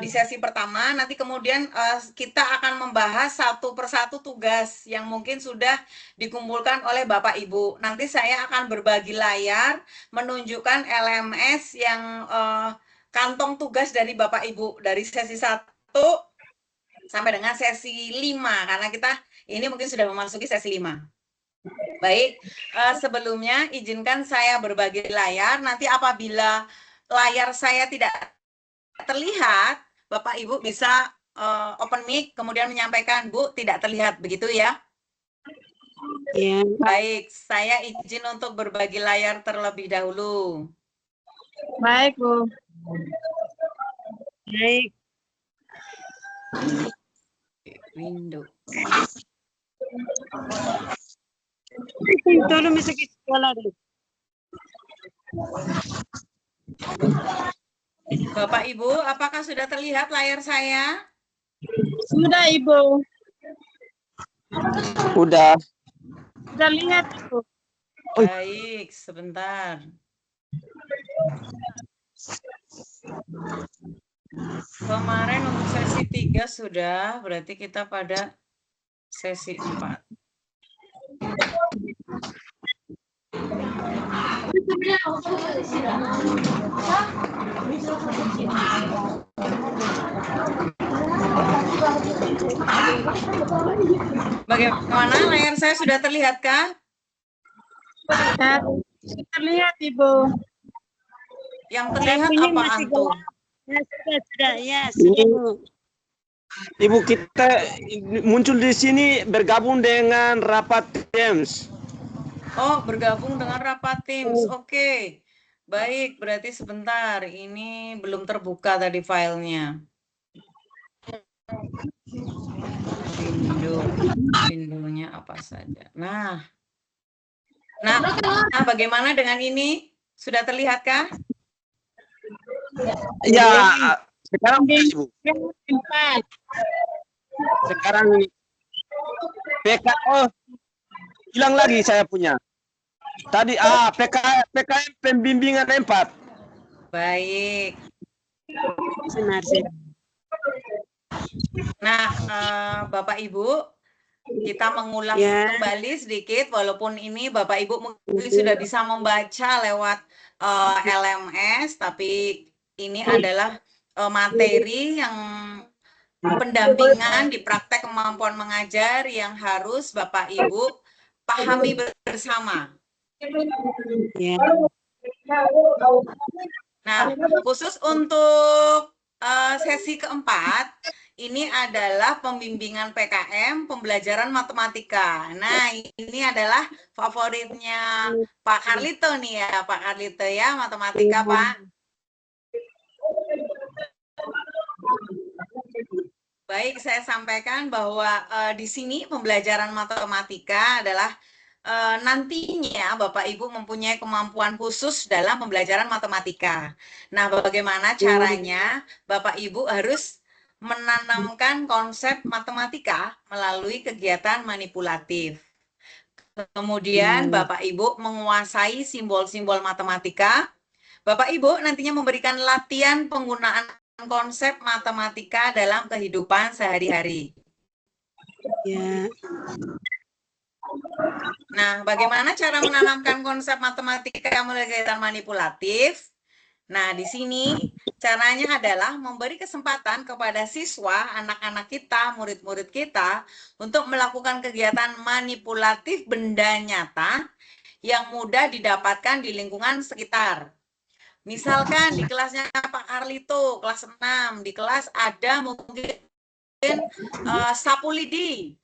di sesi pertama. Nanti kemudian kita akan membahas satu persatu tugas yang mungkin sudah dikumpulkan oleh Bapak Ibu. Nanti saya akan berbagi layar, menunjukkan LMS yang kantong tugas dari Bapak Ibu dari sesi 1 sampai dengan sesi 5, karena kita ini mungkin sudah memasuki sesi 5. Baik, sebelumnya izinkan saya berbagi layar. Nanti apabila layar saya tidak terlihat, Bapak Ibu bisa open mic, kemudian menyampaikan, Bu, tidak terlihat, begitu ya? Baik, saya izin untuk berbagi layar terlebih dahulu. Baik, Bu. Baik. Window. Tolong masuk ke sekolah dulu. Bapak Ibu, apakah sudah terlihat layar saya? Sudah, Ibu. Udah. Sudah lihat, Ibu. Baik, sebentar. Kemarin untuk sesi 3 sudah, berarti kita pada sesi 4. Bagaimana, layar saya sudah terlihatkah? Terlihat, Ibu. Yang terlihat apa antum? Sudah, ya, sudah, Bu. Ibu, kita muncul di sini bergabung dengan rapat Teams. Oh, bergabung dengan rapat Teams. Oke. Baik, berarti sebentar. Ini belum terbuka tadi filenya. Windownya apa saja. Nah, bagaimana dengan ini? Sudah terlihatkah? Ya, sekarang Ibu. Sekarang PKO hilang lagi saya punya. Tadi PKM pembimbingan 4. Baik. Benar. Nah, Bapak Ibu, kita mengulas kembali sedikit, walaupun ini Bapak Ibu mungkin sudah bisa membaca lewat LMS, tapi ini adalah materi yang pendampingan di praktek kemampuan mengajar yang harus Bapak Ibu pahami bersama. Nah, khusus untuk sesi keempat, ini adalah pembimbingan PKM, pembelajaran matematika. Nah, ini adalah favoritnya Pak Carlito nih ya, Pak Carlito ya, matematika, Pak. Baik, saya sampaikan bahwa di sini pembelajaran matematika adalah nantinya Bapak Ibu mempunyai kemampuan khusus dalam pembelajaran matematika. Nah, bagaimana caranya? Bapak Ibu harus menanamkan konsep matematika melalui kegiatan manipulatif. Kemudian Bapak Ibu menguasai simbol-simbol matematika, Bapak Ibu nantinya memberikan latihan penggunaan konsep matematika dalam kehidupan sehari-hari. Ya. Nah, bagaimana cara menanamkan konsep matematika melalui kegiatan manipulatif? Nah, di sini caranya adalah memberi kesempatan kepada siswa, anak-anak kita, murid-murid kita untuk melakukan kegiatan manipulatif benda nyata yang mudah didapatkan di lingkungan sekitar. Misalkan di kelasnya Pak Carlito, kelas 6, di kelas ada mungkin sapu lidi.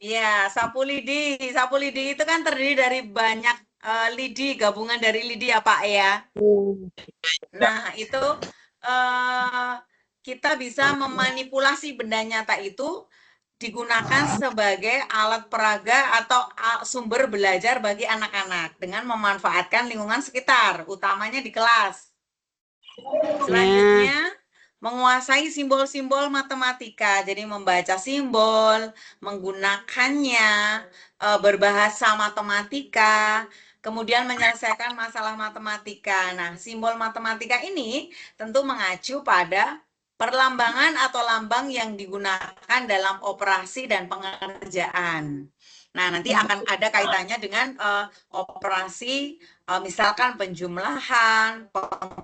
Ya, sapu lidi. Sapu lidi itu kan terdiri dari banyak lidi, gabungan dari lidi ya Pak ya. Nah, itu kita bisa memanipulasi benda nyata itu digunakan sebagai alat peraga atau sumber belajar bagi anak-anak dengan memanfaatkan lingkungan sekitar, utamanya di kelas. Selanjutnya, menguasai simbol-simbol matematika, jadi membaca simbol, menggunakannya, berbahasa matematika, kemudian menyelesaikan masalah matematika. Nah, simbol matematika ini tentu mengacu pada perlambangan atau lambang yang digunakan dalam operasi dan pengerjaan. Nah, nanti akan ada kaitannya dengan operasi, misalkan penjumlahan,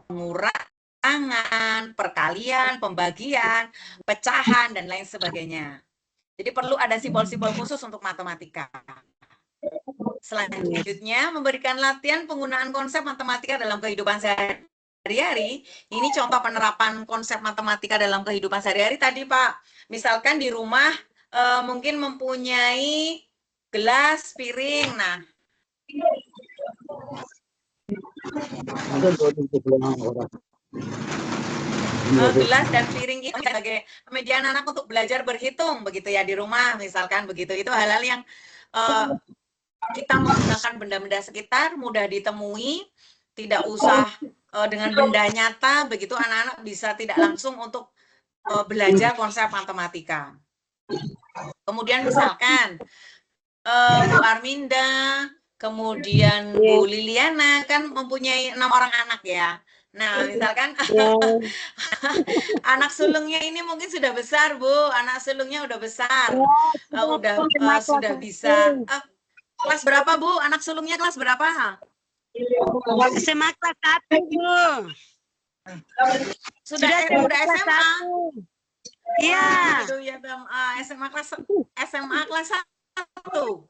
pengurangan, perkalian, pembagian, pecahan, dan lain sebagainya. Jadi perlu ada simbol-simbol khusus untuk matematika. Selanjutnya, memberikan latihan penggunaan konsep matematika dalam kehidupan sehari-hari. Ini contoh penerapan konsep matematika dalam kehidupan sehari-hari tadi, Pak. Misalkan di rumah mungkin mempunyai gelas, piring. Nah, gelas dan piring itu sebagai media anak untuk belajar berhitung begitu ya di rumah, misalkan begitu. Itu hal-hal yang kita menggunakan benda-benda sekitar mudah ditemui, tidak usah dengan benda nyata, begitu anak-anak bisa tidak langsung untuk belajar konsep matematika. Kemudian misalkan Bu Arminda, kemudian Bu Liliana kan mempunyai 6 orang anak ya. Nah, misalkan anak sulungnya ini mungkin sudah besar, Bu. Anak sulungnya udah besar. Sudah bisa. Kelas berapa, Bu? Anak sulungnya kelas berapa? SMA kelas 1, Bu. Sudah SMA. Iya. SMA kelas 1.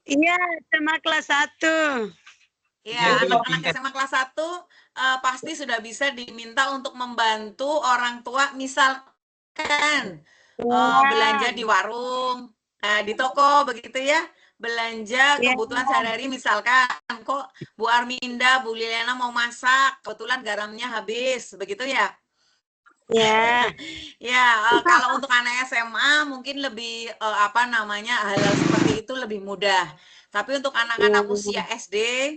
Iya, SMA kelas 1. Ya, anak-anak SMA kelas 1 pasti sudah bisa diminta untuk membantu orang tua, misalkan belanja di warung, di toko begitu ya, belanja kebutuhan sehari-hari, misalkan kok Bu Arminda, Bu Liliana mau masak, kebetulan garamnya habis, begitu ya. Ya. Ya, kalau untuk anak SMA mungkin lebih hal-hal seperti itu lebih mudah. Tapi untuk anak-anak usia SD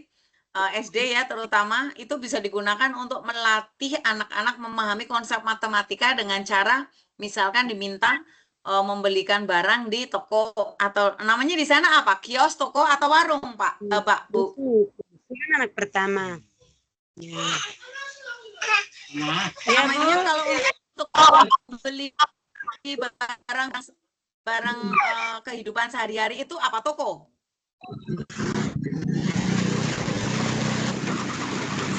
ya terutama, itu bisa digunakan untuk melatih anak-anak memahami konsep matematika dengan cara misalkan diminta membelikan barang di toko, atau namanya di sana apa? Kios, toko, atau warung, Pak, Bu? Ini anak pertama. Ya. Namanya kalau untuk beli barang kehidupan sehari-hari itu apa, toko?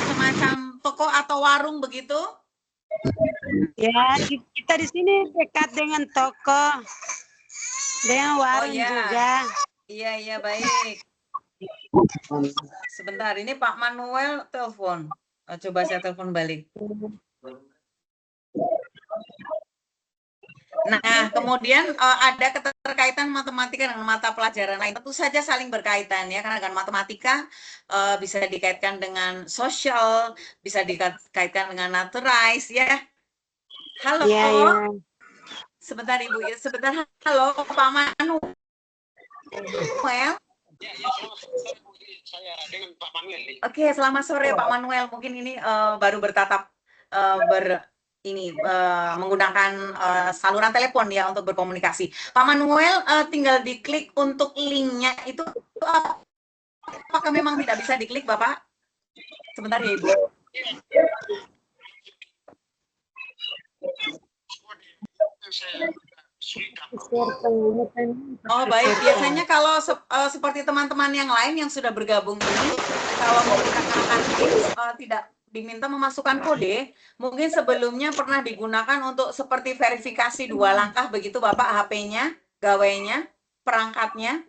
Semacam toko atau warung begitu? Ya, kita di sini dekat dengan toko, dengan warung juga. Iya, baik. Sebentar, ini Pak Manuel telepon. Coba saya telepon balik. Nah, kemudian ada keterkaitan matematika dengan mata pelajaran lain. Tentu saja saling berkaitan ya, karena dengan matematika bisa dikaitkan dengan sosial, bisa dikaitkan dengan naturize ya. Halo. Ya. Sebentar Ibu, sebentar. Halo Pak Manuel. Saya dengan Pak Manuel. Oke, selamat sore Pak Manuel. Mungkin ini baru bertatap menggunakan saluran telepon ya untuk berkomunikasi. Pak Manuel, tinggal diklik untuk linknya itu. Apakah memang tidak bisa diklik, Bapak? Sebentar ya Ibu. Oh baik, biasanya kalau seperti teman-teman yang lain yang sudah bergabung ini, kalau menggunakan Teams tidak diminta memasukkan kode, mungkin sebelumnya pernah digunakan untuk seperti verifikasi 2 langkah begitu Bapak, HP-nya, gawainya, perangkatnya.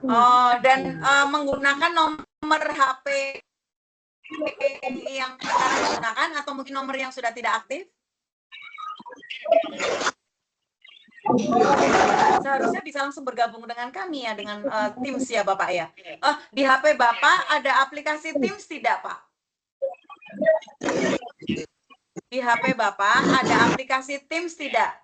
Oh, dan menggunakan nomor HP yang sekarang digunakan atau mungkin nomor yang sudah tidak aktif? Seharusnya bisa langsung bergabung dengan kami ya, dengan Teams ya Bapak ya. Di HP Bapak ada aplikasi Teams tidak Pak? Di HP Bapak ada aplikasi Teams tidak?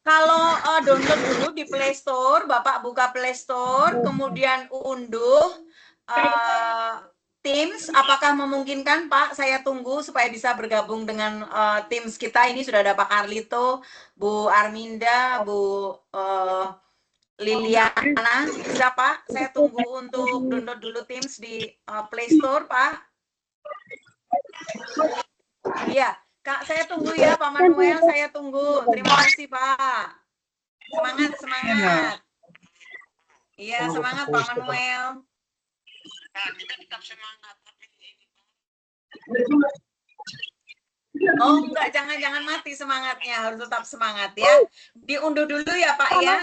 Kalau download dulu di Play Store, Bapak buka Play Store, kemudian unduh Teams, apakah memungkinkan Pak? Saya tunggu supaya bisa bergabung dengan Teams kita. Ini sudah ada Pak Carlito, Bu Arminda, Bu Liliana. Bisa Pak? Saya tunggu untuk download dulu Teams di Play Store Pak. Iya, Kak, saya tunggu ya Pak Manuel, saya tunggu. Terima kasih Pak. Semangat, semangat. Iya, semangat Pak Manuel. Kita tetap semangat. Oh enggak, jangan mati semangatnya, harus tetap semangat ya. Diunduh dulu ya Pak ya.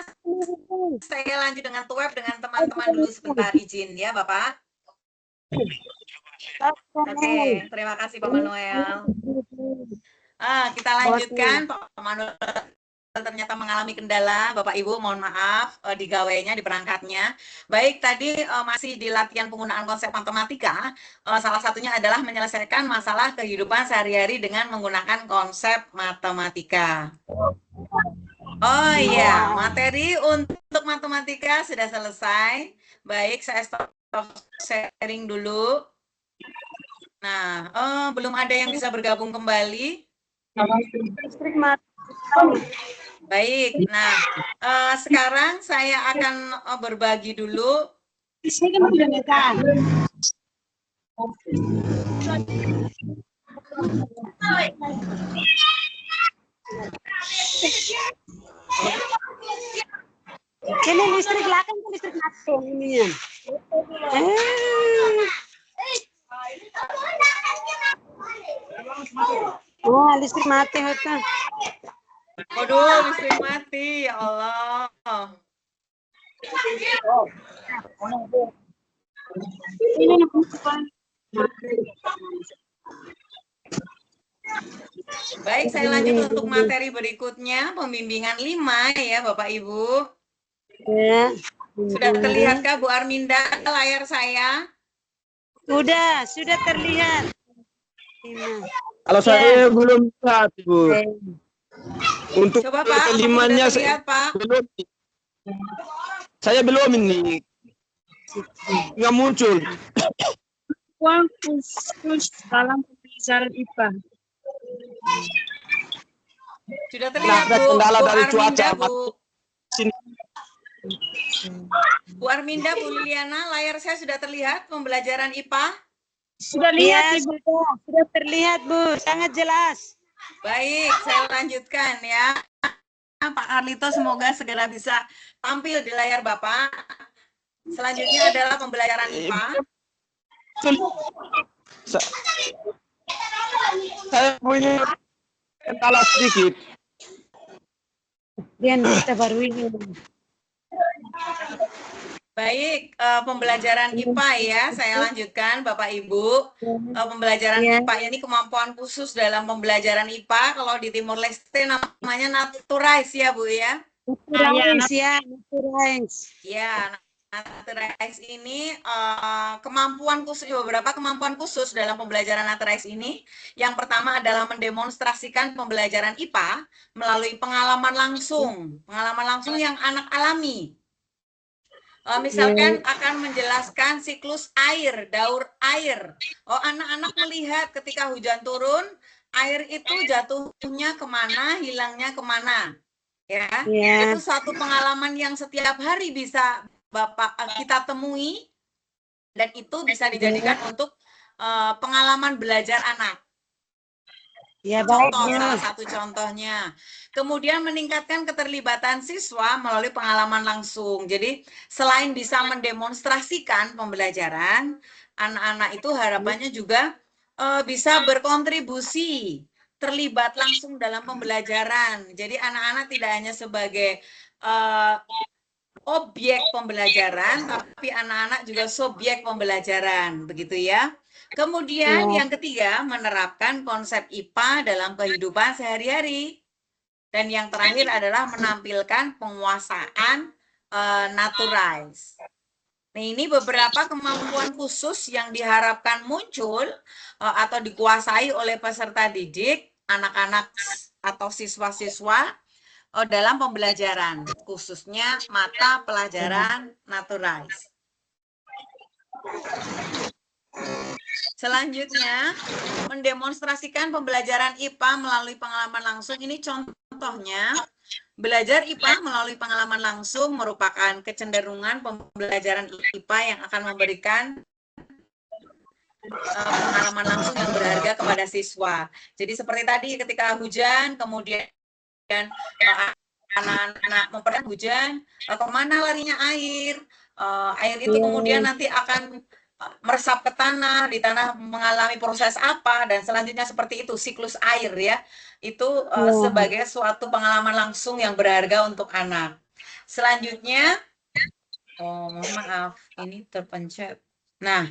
Saya lanjut dengan web dengan teman-teman dulu sebentar, izin ya Bapak. Oke, terima kasih Pak Manuel. Kita lanjutkan Pak Manuel. Ternyata mengalami kendala, Bapak Ibu mohon maaf di gawainya, di perangkatnya. Baik, tadi masih di latihan penggunaan konsep matematika, salah satunya adalah menyelesaikan masalah kehidupan sehari-hari dengan menggunakan konsep matematika. Oh iya, materi untuk matematika sudah selesai. Baik, saya stop sharing dulu. Nah, belum ada yang bisa bergabung kembali. Baik, nah sekarang saya akan berbagi dulu. Ini listrik belakang kan listrik mati ini. Oh, listrik mati hotel. Waduh, listrik mati, ya Allah. Baik, saya lanjut untuk materi berikutnya, pembimbingan 5 ya Bapak Ibu. Ya. Sudah terlihatkah Bu Arminda layar saya? Sudah terlihat. Kalau saya belum lihat, Bu. Untuk coba Pak, kelimanya terlihat, Pak? belum. Saya belum ini. Nggak muncul. Uang khusus dalam pembelajaran IPA. Sudah terlihat Ada Bu, kendala Bu dari Arminda, cuaca. Bu Arminda, Bu Liliana, layar saya sudah terlihat pembelajaran IPA? Sudah lihat Ya, Ibu? sudah terlihat Bu, sangat jelas. Baik, saya lanjutkan ya. Pak Carlito semoga segera bisa tampil di layar Bapak. Selanjutnya adalah pembelajaran IPA. Saya punya kendala sedikit. Dan kita baru ini. Baik, pembelajaran IPA ya, saya lanjutkan Bapak Ibu. Pembelajaran IPA ini kemampuan khusus dalam pembelajaran IPA, kalau di Timur Leste namanya Naturize ya Bu ya? Naturize. Ya, Naturize ini kemampuan khusus, beberapa kemampuan khusus dalam pembelajaran Naturize ini. Yang pertama adalah mendemonstrasikan pembelajaran IPA melalui pengalaman langsung yang anak alami. Misalkan akan menjelaskan siklus air, daur air. Anak-anak melihat ketika hujan turun, air itu jatuhnya kemana, hilangnya kemana. ya. Ya. Itu suatu pengalaman yang setiap hari bisa kita temui, dan itu bisa dijadikan untuk pengalaman belajar anak. Ya, baik, Contoh, Bu. salah satu contohnya. Kemudian meningkatkan keterlibatan siswa melalui pengalaman langsung. Jadi selain bisa mendemonstrasikan pembelajaran, anak-anak itu harapannya juga bisa berkontribusi, terlibat langsung dalam pembelajaran. Jadi anak-anak tidak hanya sebagai objek pembelajaran, tapi anak-anak juga subjek pembelajaran, begitu ya. Kemudian yang ketiga, menerapkan konsep IPA dalam kehidupan sehari-hari. Dan yang terakhir adalah menampilkan penguasaan naturalis. Nah, ini beberapa kemampuan khusus yang diharapkan muncul atau dikuasai oleh peserta didik, anak-anak atau siswa-siswa dalam pembelajaran, khususnya mata pelajaran naturalis. Selanjutnya, mendemonstrasikan pembelajaran IPA melalui pengalaman langsung. Ini contohnya, belajar IPA melalui pengalaman langsung merupakan kecenderungan pembelajaran IPA yang akan memberikan pengalaman langsung yang berharga kepada siswa. Jadi seperti tadi ketika hujan, kemudian anak-anak memperhatikan hujan, kemana larinya air, air itu kemudian nanti akan meresap ke tanah, di tanah mengalami proses apa, dan selanjutnya seperti itu, siklus air ya, itu sebagai suatu pengalaman langsung yang berharga untuk anak. Selanjutnya, mohon maaf, ini terpencet. Nah,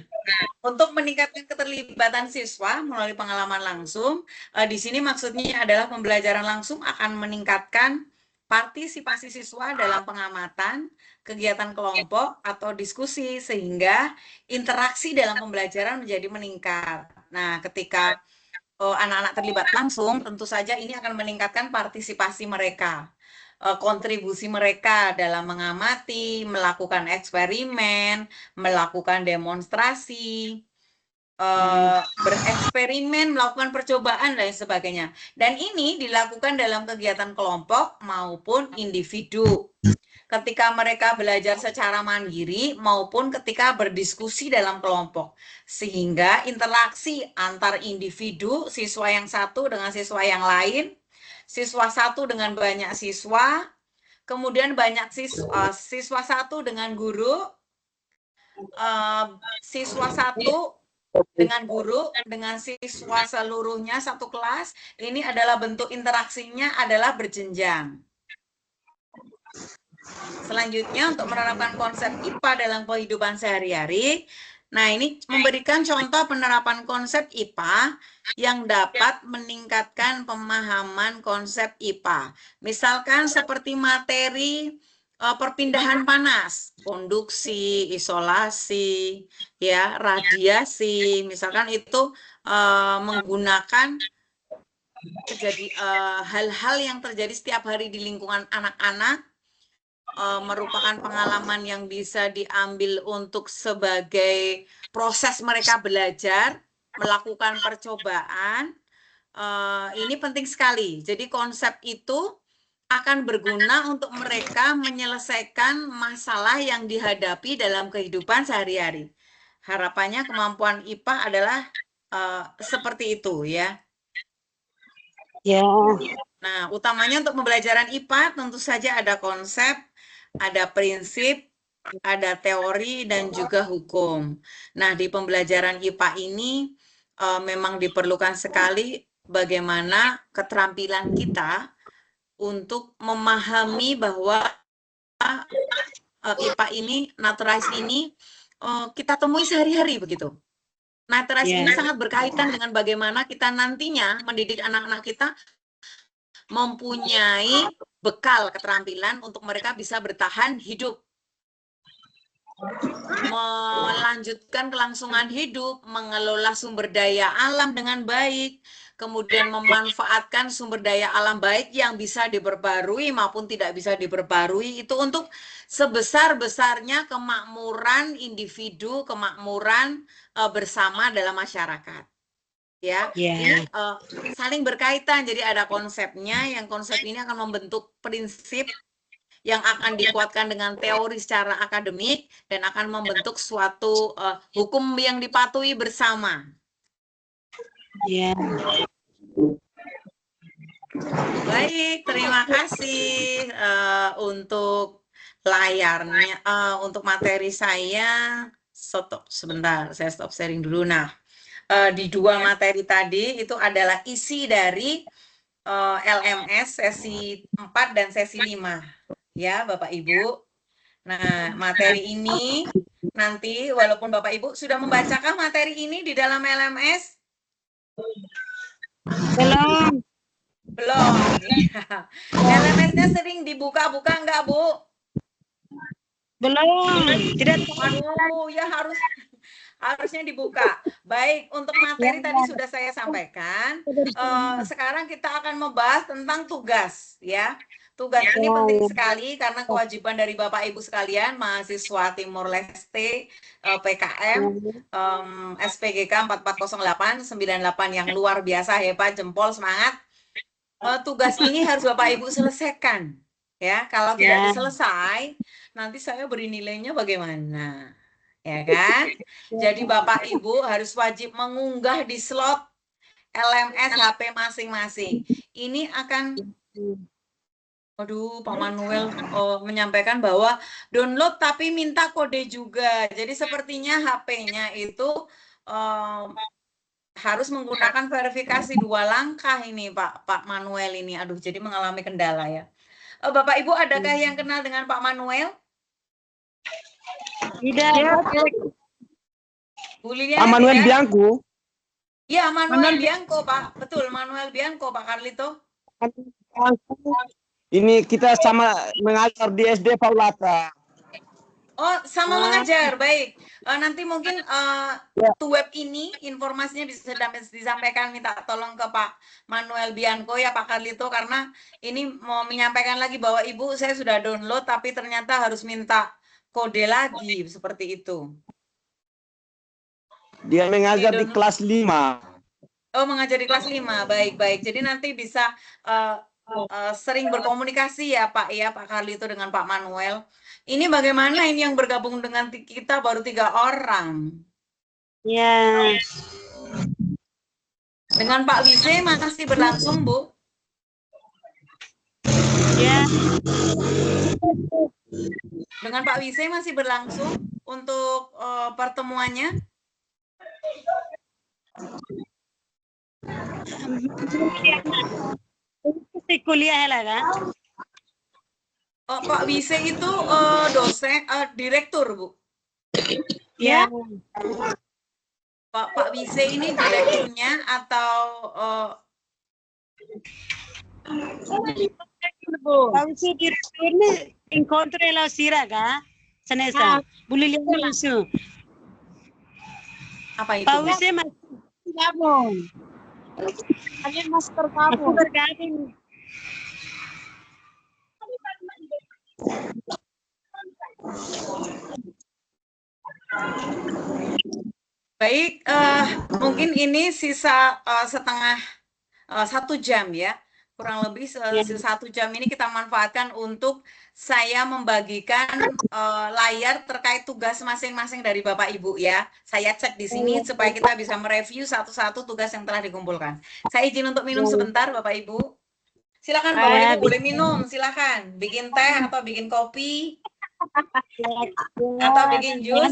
untuk meningkatkan keterlibatan siswa melalui pengalaman langsung, di sini maksudnya adalah pembelajaran langsung akan meningkatkan partisipasi siswa dalam pengamatan, kegiatan kelompok, atau diskusi, sehingga interaksi dalam pembelajaran menjadi meningkat. Nah, ketika anak-anak terlibat langsung, tentu saja ini akan meningkatkan partisipasi mereka, kontribusi mereka dalam mengamati, melakukan eksperimen, melakukan demonstrasi, bereksperimen, melakukan percobaan, dan sebagainya. Dan ini dilakukan dalam kegiatan kelompok maupun individu. Ketika mereka belajar secara mandiri maupun ketika berdiskusi dalam kelompok. Sehingga interaksi antar individu, siswa yang satu dengan siswa yang lain, siswa satu dengan banyak siswa, kemudian banyak siswa satu dengan guru, siswa satu dengan guru, dengan siswa seluruhnya satu kelas, ini adalah bentuk interaksinya adalah berjenjang. Selanjutnya, untuk menerapkan konsep IPA dalam kehidupan sehari-hari, nah ini memberikan contoh penerapan konsep IPA yang dapat meningkatkan pemahaman konsep IPA. Misalkan seperti materi perpindahan panas, konduksi, isolasi, ya, radiasi, misalkan itu menggunakan hal-hal yang terjadi setiap hari di lingkungan anak-anak, merupakan pengalaman yang bisa diambil untuk sebagai proses mereka belajar, melakukan percobaan. Ini penting sekali. Jadi konsep itu akan berguna untuk mereka menyelesaikan masalah yang dihadapi dalam kehidupan sehari-hari. Harapannya kemampuan IPA adalah seperti itu ya. Ya. Nah, utamanya untuk pembelajaran IPA tentu saja ada konsep, ada prinsip, ada teori, dan juga hukum. Nah, di pembelajaran IPA ini memang diperlukan sekali bagaimana keterampilan kita untuk memahami bahwa IPA ini, naturalis ini, kita temui sehari-hari begitu. Naturalis ini sangat berkaitan dengan bagaimana kita nantinya mendidik anak-anak kita mempunyai bekal keterampilan untuk mereka bisa bertahan hidup, melanjutkan kelangsungan hidup, mengelola sumber daya alam dengan baik, kemudian memanfaatkan sumber daya alam baik yang bisa diperbarui maupun tidak bisa diperbarui, itu untuk sebesar-besarnya kemakmuran individu, kemakmuran bersama dalam masyarakat. ya. Ini saling berkaitan, jadi ada konsepnya, yang konsep ini akan membentuk prinsip yang akan dikuatkan dengan teori secara akademik dan akan membentuk suatu hukum yang dipatuhi bersama. Ya. Baik, terima kasih untuk layarnya, untuk materi saya. Sebentar, saya stop sharing dulu. Nah, di dua materi tadi itu adalah isi dari LMS sesi 4 dan sesi 5. Ya, Bapak Ibu. Nah, materi ini nanti walaupun Bapak Ibu sudah membacakan materi ini di dalam LMS? Belum. Belum. LMS-nya sering dibuka-buka enggak, Bu? Belum. Tidak. Aduh, ya harusnya dibuka. Baik, untuk materi tadi sudah saya sampaikan. Sekarang kita akan membahas tentang tugas, ya. Tugas ini penting sekali karena kewajiban dari Bapak Ibu sekalian, mahasiswa Timor Leste, PKM, SPGK 4408 98 yang luar biasa, hebat, jempol, semangat. Tugas ini harus Bapak Ibu selesaikan, ya. Kalau tidak diselesai, nanti saya beri nilainya bagaimana, ya kan? Jadi Bapak Ibu harus wajib mengunggah di slot LMS HP masing-masing. Ini akan Pak Manuel menyampaikan bahwa download tapi minta kode juga. Jadi sepertinya HP-nya itu harus menggunakan verifikasi 2 langkah ini Pak Manuel ini. Aduh, jadi mengalami kendala ya. Bapak Ibu, adakah yang kenal dengan Pak Manuel? Tidak. Bu Lilian, Pak Manuel tidak? Bianco. Ya, Manuel Bianco, Pak. Betul, Manuel Bianco, Pak Carlito. Ini kita sama mengajar di SD Paulata. Oh, sama mengajar, baik. Nanti mungkin web ini informasinya bisa disampaikan, minta tolong ke Pak Manuel Bianco ya Pak Carlito, karena ini mau menyampaikan lagi bahwa Ibu saya sudah download tapi ternyata harus minta kode lagi, seperti itu. Dia mengajar di kelas 5. Oh, mengajar di kelas 5, baik-baik. Jadi nanti bisa sering berkomunikasi ya Pak Carlito dengan Pak Manuel. Ini bagaimana ini yang bergabung dengan kita baru 3 orang. Ya. Dengan Pak Wise masih berlangsung, Bu? Ya. Dengan Pak Wise masih berlangsung untuk pertemuannya? Kuliah lagi. Pak Wise itu dosen, direktur, Bu? Ya. Pak Wise ini direkturnya atau Pak Wise direkturnya encontro la siraga sanesa bulilia langsung. apa itu? Pak Wise masih Gabung. Kalian masih tergabung. bergabung. Baik, mungkin ini sisa setengah 1 jam ya, kurang lebih 1 jam ini kita manfaatkan untuk saya membagikan layar terkait tugas masing-masing dari Bapak Ibu ya. Saya cek di sini supaya kita bisa mereview satu-satu tugas yang telah dikumpulkan. Saya izin untuk minum sebentar Bapak Ibu. Silakan Bapak Ibu boleh minum, silakan. Bikin teh atau bikin kopi atau bikin jus.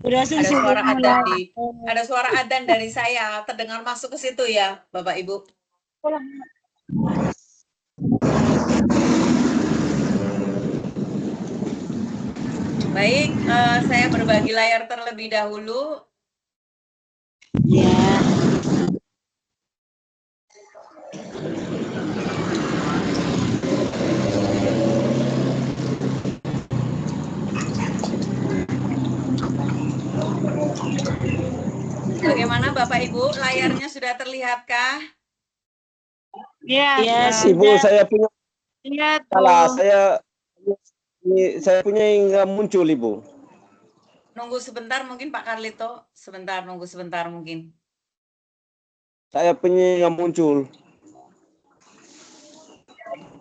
Ada suara adzan dari saya terdengar masuk ke situ ya, Bapak Ibu. Baik, saya berbagi layar terlebih dahulu. Ya. Bagaimana Bapak Ibu, layarnya sudah terlihatkah? Ya. Yes. Ibu, saya punya Lihat salah. tuh. Saya Ini saya punya yang nggak muncul, Ibu. Nunggu sebentar mungkin Pak Carlito. Sebentar, nunggu sebentar mungkin. Saya punya yang nggak muncul.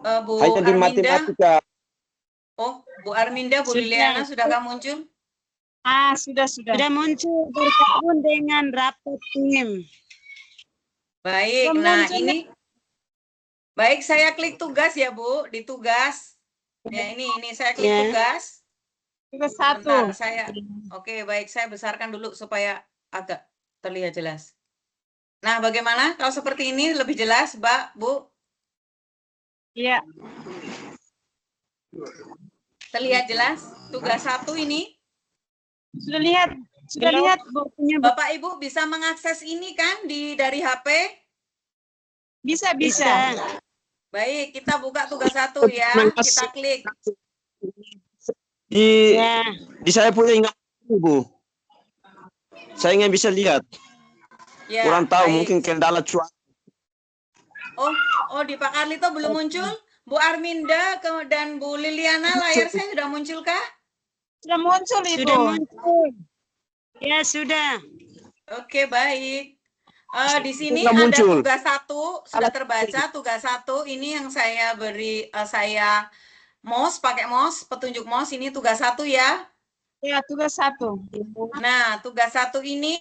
Bu Hanya di Arminda. matematika. Oh, Bu Arminda, Bu Sudah. Liliana, sudahkah muncul? Ah, sudah. Sudah muncul bergabung dengan rapat tim. Baik, Belum nah muncul, ini. Baik, saya klik tugas ya Bu, di tugas. Ya ini saya klik Ya. tugas. tugas Sebentar, 1. Oke, baik, saya besarkan dulu supaya agak terlihat jelas. Nah, bagaimana kalau seperti ini lebih jelas, Mbak, Bu? Iya. Terlihat jelas? Tugas 1 ini? Sudah lihat. Sudah Belum. lihat, Bu. Bapak Ibu bisa mengakses ini kan dari HP? Bisa. Baik, kita buka tugas 1 ya. Kita klik. Ya. Di saya punya nggak muncul, Bu. Saya nggak bisa lihat. Ya, Kurang tahu, baik. mungkin kendala cuaca. Oh, di Pak Carlito belum muncul? Bu Arminda dan Bu Liliana, layar saya sudah munculkah? Sudah muncul, Ibu. Sudah muncul. Ya, sudah. Oke, baik. Di sini Sudah ada muncul. tugas 1, sudah terbaca tugas 1 ini yang saya beri, saya pakai mouse, petunjuk mouse ini tugas 1 ya. Ya, tugas 1. Nah, tugas 1 ini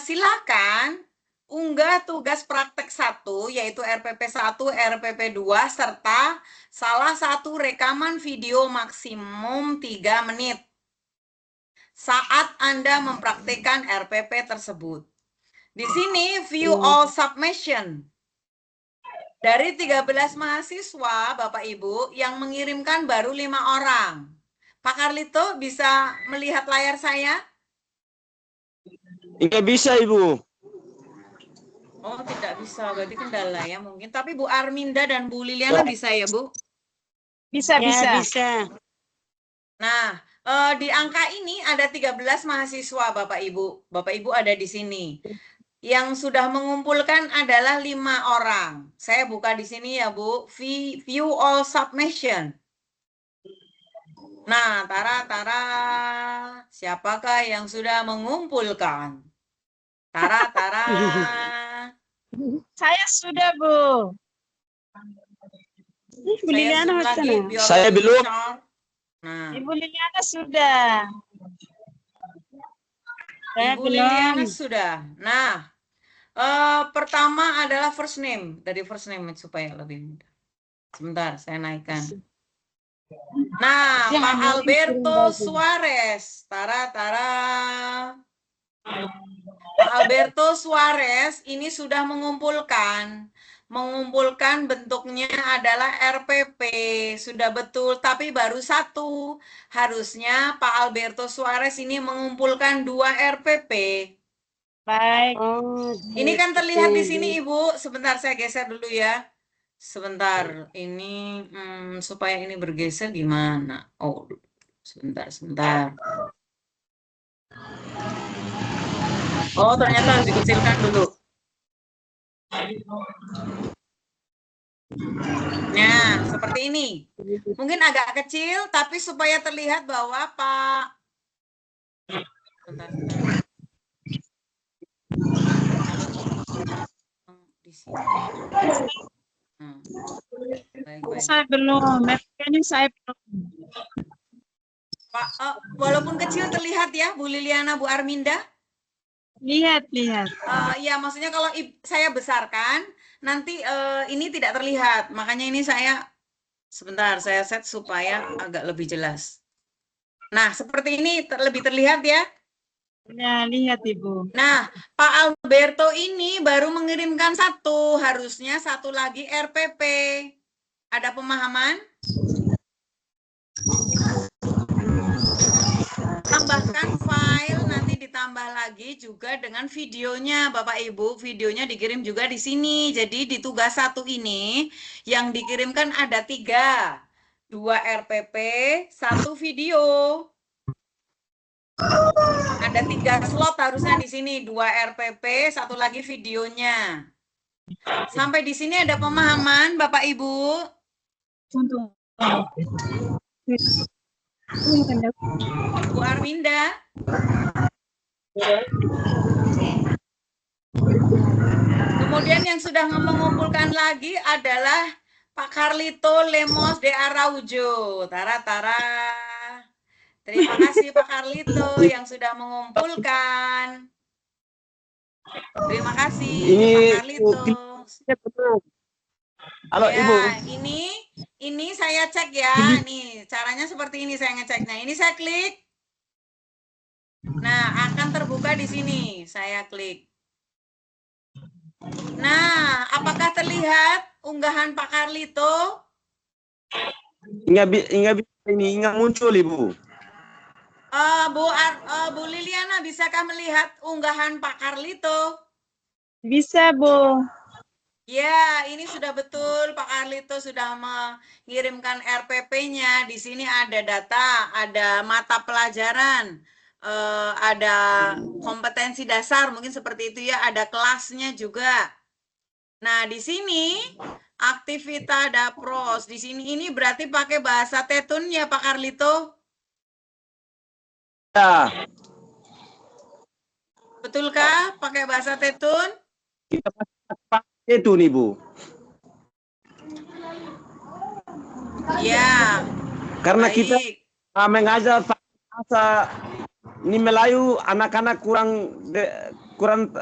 silakan unggah tugas praktek 1 yaitu RPP 1, RPP 2 serta salah satu rekaman video maksimum 3 menit saat Anda mempraktikkan RPP tersebut. Di sini view all submission. Dari 13 mahasiswa, Bapak Ibu, yang mengirimkan baru 5 orang. Pak Carlito bisa melihat layar saya? Nggak bisa, Ibu. Oh, tidak bisa. Berarti kendala ya mungkin. Tapi Bu Arminda dan Bu Liliana bisa ya, Bu? Bisa. Ya, bisa. Nah, di angka ini ada 13 mahasiswa, Bapak Ibu. Bapak Ibu ada di sini. Yang sudah mengumpulkan adalah 5 orang. Saya buka di sini ya, Bu. View all submission. Nah, Tara, siapakah yang sudah mengumpulkan? Tara. Saya sudah, Bu. Liliana Saya masih lagi sana. biologi Saya belum. besar. Nah, Ibu Liliana sudah. Saya Ibu belum. Liliana sudah. Nah, pertama adalah first name. Dari first name supaya lebih mudah. Sebentar, saya naikkan. Nah, Pak Alberto Suarez. Tara. Pak Alberto Suarez ini sudah mengumpulkan bentuknya adalah RPP, sudah betul, tapi baru 1. Harusnya Pak Alberto Suarez ini mengumpulkan 2 RPP. Baik. Oh, Ini kan terlihat di sini, Ibu. Sebentar, saya geser dulu ya. Sebentar, ini supaya ini bergeser gimana? Oh, sebentar. Oh, ternyata harus dikecilkan dulu. Nah, seperti ini. Mungkin agak kecil, tapi supaya terlihat bahwa Pak... Bentar. Di sini. Baik. Saya belum. Ini saya belum. Pak, walaupun kecil terlihat ya, Bu Liliana, Bu Arminda. Lihat. Ya, maksudnya kalau saya besarkan, nanti ini tidak terlihat. Makanya ini sebentar, saya set supaya agak lebih jelas. Nah, seperti ini lebih terlihat ya. Ya, lihat, Ibu. Nah, Pak Alberto ini baru mengirimkan 1, harusnya 1 lagi RPP. Ada pemahaman? Tambahkan file, nanti ditambah lagi juga dengan videonya, Bapak Ibu. Videonya dikirim juga di sini. Jadi di tugas 1 ini yang dikirimkan ada 3. 2 RPP, 1 video. Ada 3 slot harusnya di sini, 2 RPP, 1 lagi videonya. Sampai di sini ada pemahaman, Bapak Ibu? Bu Arminda. Kemudian yang sudah mengumpulkan lagi adalah Pak Carlito Lemos de Araujo. Tara. Terima kasih Pak Carlito yang sudah mengumpulkan. Terima kasih Pak Carlito. Halo ya, Ibu. Ini saya cek ya. Nih, caranya seperti ini saya ngeceknya. Ini saya klik. Nah, akan terbuka di sini. Saya klik. Nah, apakah terlihat unggahan Pak Carlito? Enggak muncul Ibu. Bu Liliana, bisakah melihat unggahan Pak Carlito? Bisa, Bu. Ya, ini sudah betul Pak Carlito sudah mengirimkan RPP-nya. Di sini ada data, ada mata pelajaran, ada kompetensi dasar, mungkin seperti itu ya, ada kelasnya juga. Nah, di sini aktivita dapros. Di sini ini berarti pakai bahasa Tetun ya Pak Carlito? Ya. Betulkah pakai bahasa Tetun? Kita pakai Tetun Ibu. Ya. Karena baik. kita mengajar bahasa ini Melayu, anak-anak kurang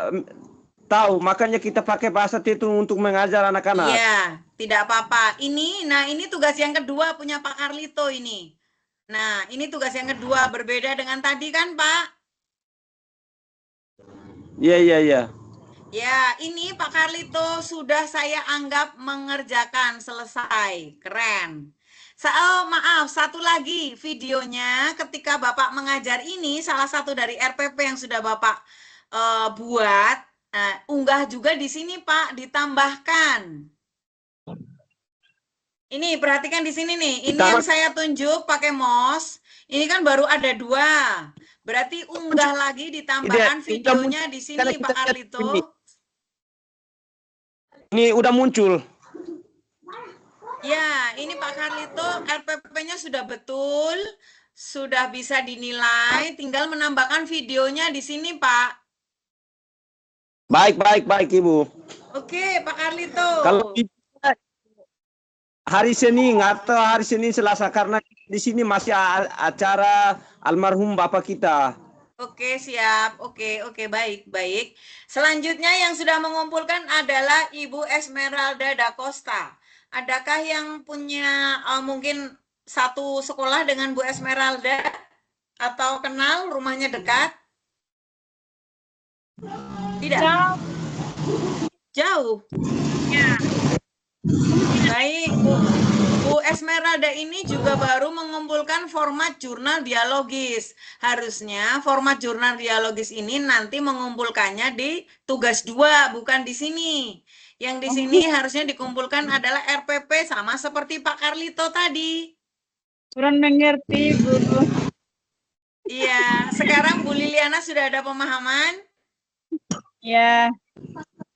tahu, makanya kita pakai bahasa Tetun untuk mengajar anak-anak. Iya, tidak apa-apa. Ini tugas yang kedua punya Pak Carlito ini. Nah, ini tugas yang kedua, berbeda dengan tadi kan, Pak? Iya. Ya, ini Pak Carlito sudah saya anggap mengerjakan selesai. Keren. Maaf, satu lagi videonya ketika Bapak mengajar ini, salah satu dari RPP yang sudah Bapak buat, unggah juga di sini, Pak, ditambahkan. Ini perhatikan di sini nih, ini yang saya tunjuk pakai mouse. Ini kan baru ada 2. Berarti unggah lagi ditambahkan videonya di sini Pak Carlito. Ini udah muncul. Ya, ini Pak Carlito RPP-nya sudah betul, sudah bisa dinilai, tinggal menambahkan videonya di sini, Pak. Baik Ibu. Oke, Pak Carlito. Kalau hari Senin atau hari Senin Selasa, karena di sini masih acara almarhum Bapak kita. Oke, siap. Oke, baik. Selanjutnya yang sudah mengumpulkan adalah Ibu Esmeralda da Costa. Adakah yang punya mungkin satu sekolah dengan Bu Esmeralda atau kenal, rumahnya dekat? Tidak. Jauh. Ya. Baik, Bu Esmeralda ini juga baru mengumpulkan format jurnal dialogis. Harusnya format jurnal dialogis ini nanti mengumpulkannya di tugas 2, bukan di sini. Yang di sini harusnya dikumpulkan adalah RPP sama seperti Pak Carlito tadi. Kurang mengerti, Bu. Iya, sekarang Bu Liliana sudah ada pemahaman? Ya.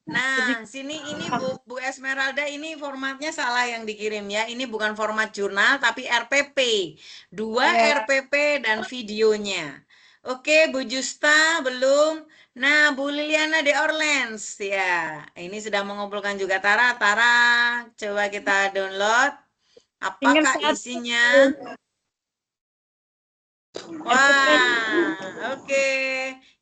Nah, sini ini Bu Esmeralda, ini formatnya salah yang dikirim ya. Ini bukan format jurnal tapi RPP. 2 RPP dan videonya. Oke, Bu Justa belum. Nah, Bu Liliana de Orleans ya. Ini sudah mengumpulkan juga Tara. Coba kita download. Apakah isinya? Wah, oke.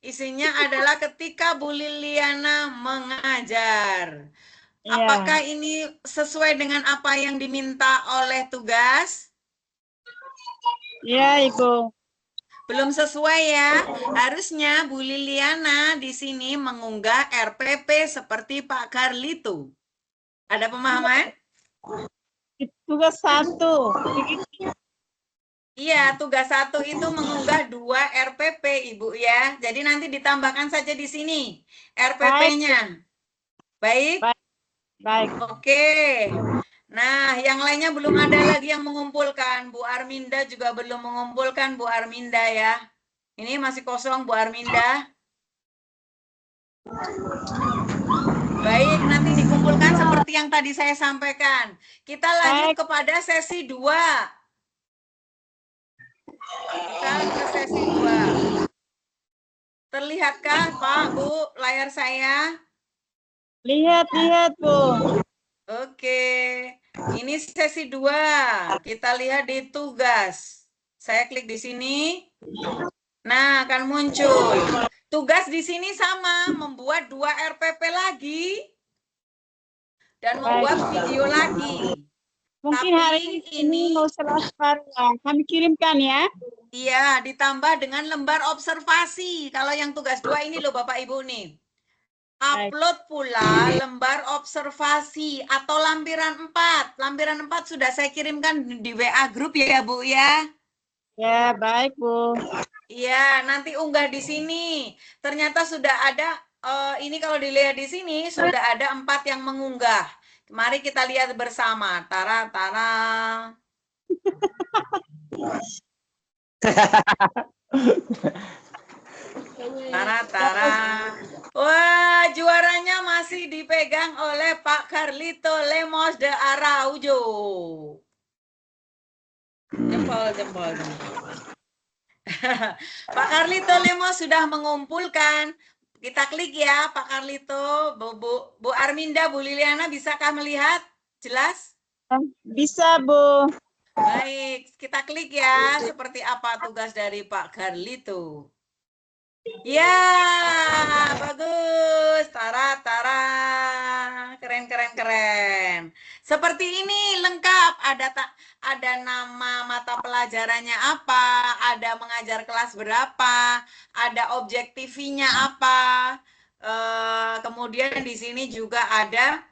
Isinya adalah ketika Bu Liliana mengajar. Apakah ini sesuai dengan apa yang diminta oleh tugas? Iya, Ibu. Belum sesuai ya. Harusnya Bu Liliana di sini mengunggah RPP seperti Pak Carlito. Ada pemahaman? Tugas 1. Iya, tugas 1 itu mengunggah 2 RPP, Ibu ya. Jadi nanti ditambahkan saja di sini RPP-nya. Baik? Baik. Oke. Nah, yang lainnya belum ada lagi yang mengumpulkan. Bu Arminda juga belum mengumpulkan, Bu Arminda ya. Ini masih kosong, Bu Arminda. Baik, nanti dikumpulkan seperti yang tadi saya sampaikan. Kita lanjut kepada sesi 2. Sekarang ke sesi 2. Terlihatkah Pak, Bu, layar saya? Lihat, Bu. Oke, ini sesi 2. Kita lihat di tugas. Saya klik di sini. Nah, akan muncul. Tugas di sini sama, membuat 2 RPP lagi dan membuat video lagi. Mungkin Tapi hari ini mau selesai. Kami kirimkan ya. Iya, ditambah dengan lembar observasi. Kalau yang tugas 2 ini loh Bapak Ibu nih. Upload pula lembar observasi atau lampiran 4. Lampiran 4 sudah saya kirimkan di WA grup ya Bu ya. Ya, baik Bu. Iya, nanti unggah di sini. Ternyata sudah ada, ini kalau dilihat di sini, sudah ada 4 yang mengunggah. Mari kita lihat bersama. Tara, tara. Tara, tara. Wah, juaranya masih dipegang oleh Pak Carlito Lemos de Araujo. Jempol, jempol, jempol. Pak Carlito Lemos sudah mengumpulkan. Kita klik ya, Pak Carlito. Bu Arminda, Bu Liliana, bisakah melihat? Jelas? Bisa Bu. Baik, kita klik ya. Seperti apa tugas dari Pak Carlito? Ya, bagus. Tara, tara. Keren, keren, keren. Seperti ini lengkap. Ada nama mata pelajarannya apa, ada mengajar kelas berapa, ada objektifinya apa. Kemudian di sini juga ada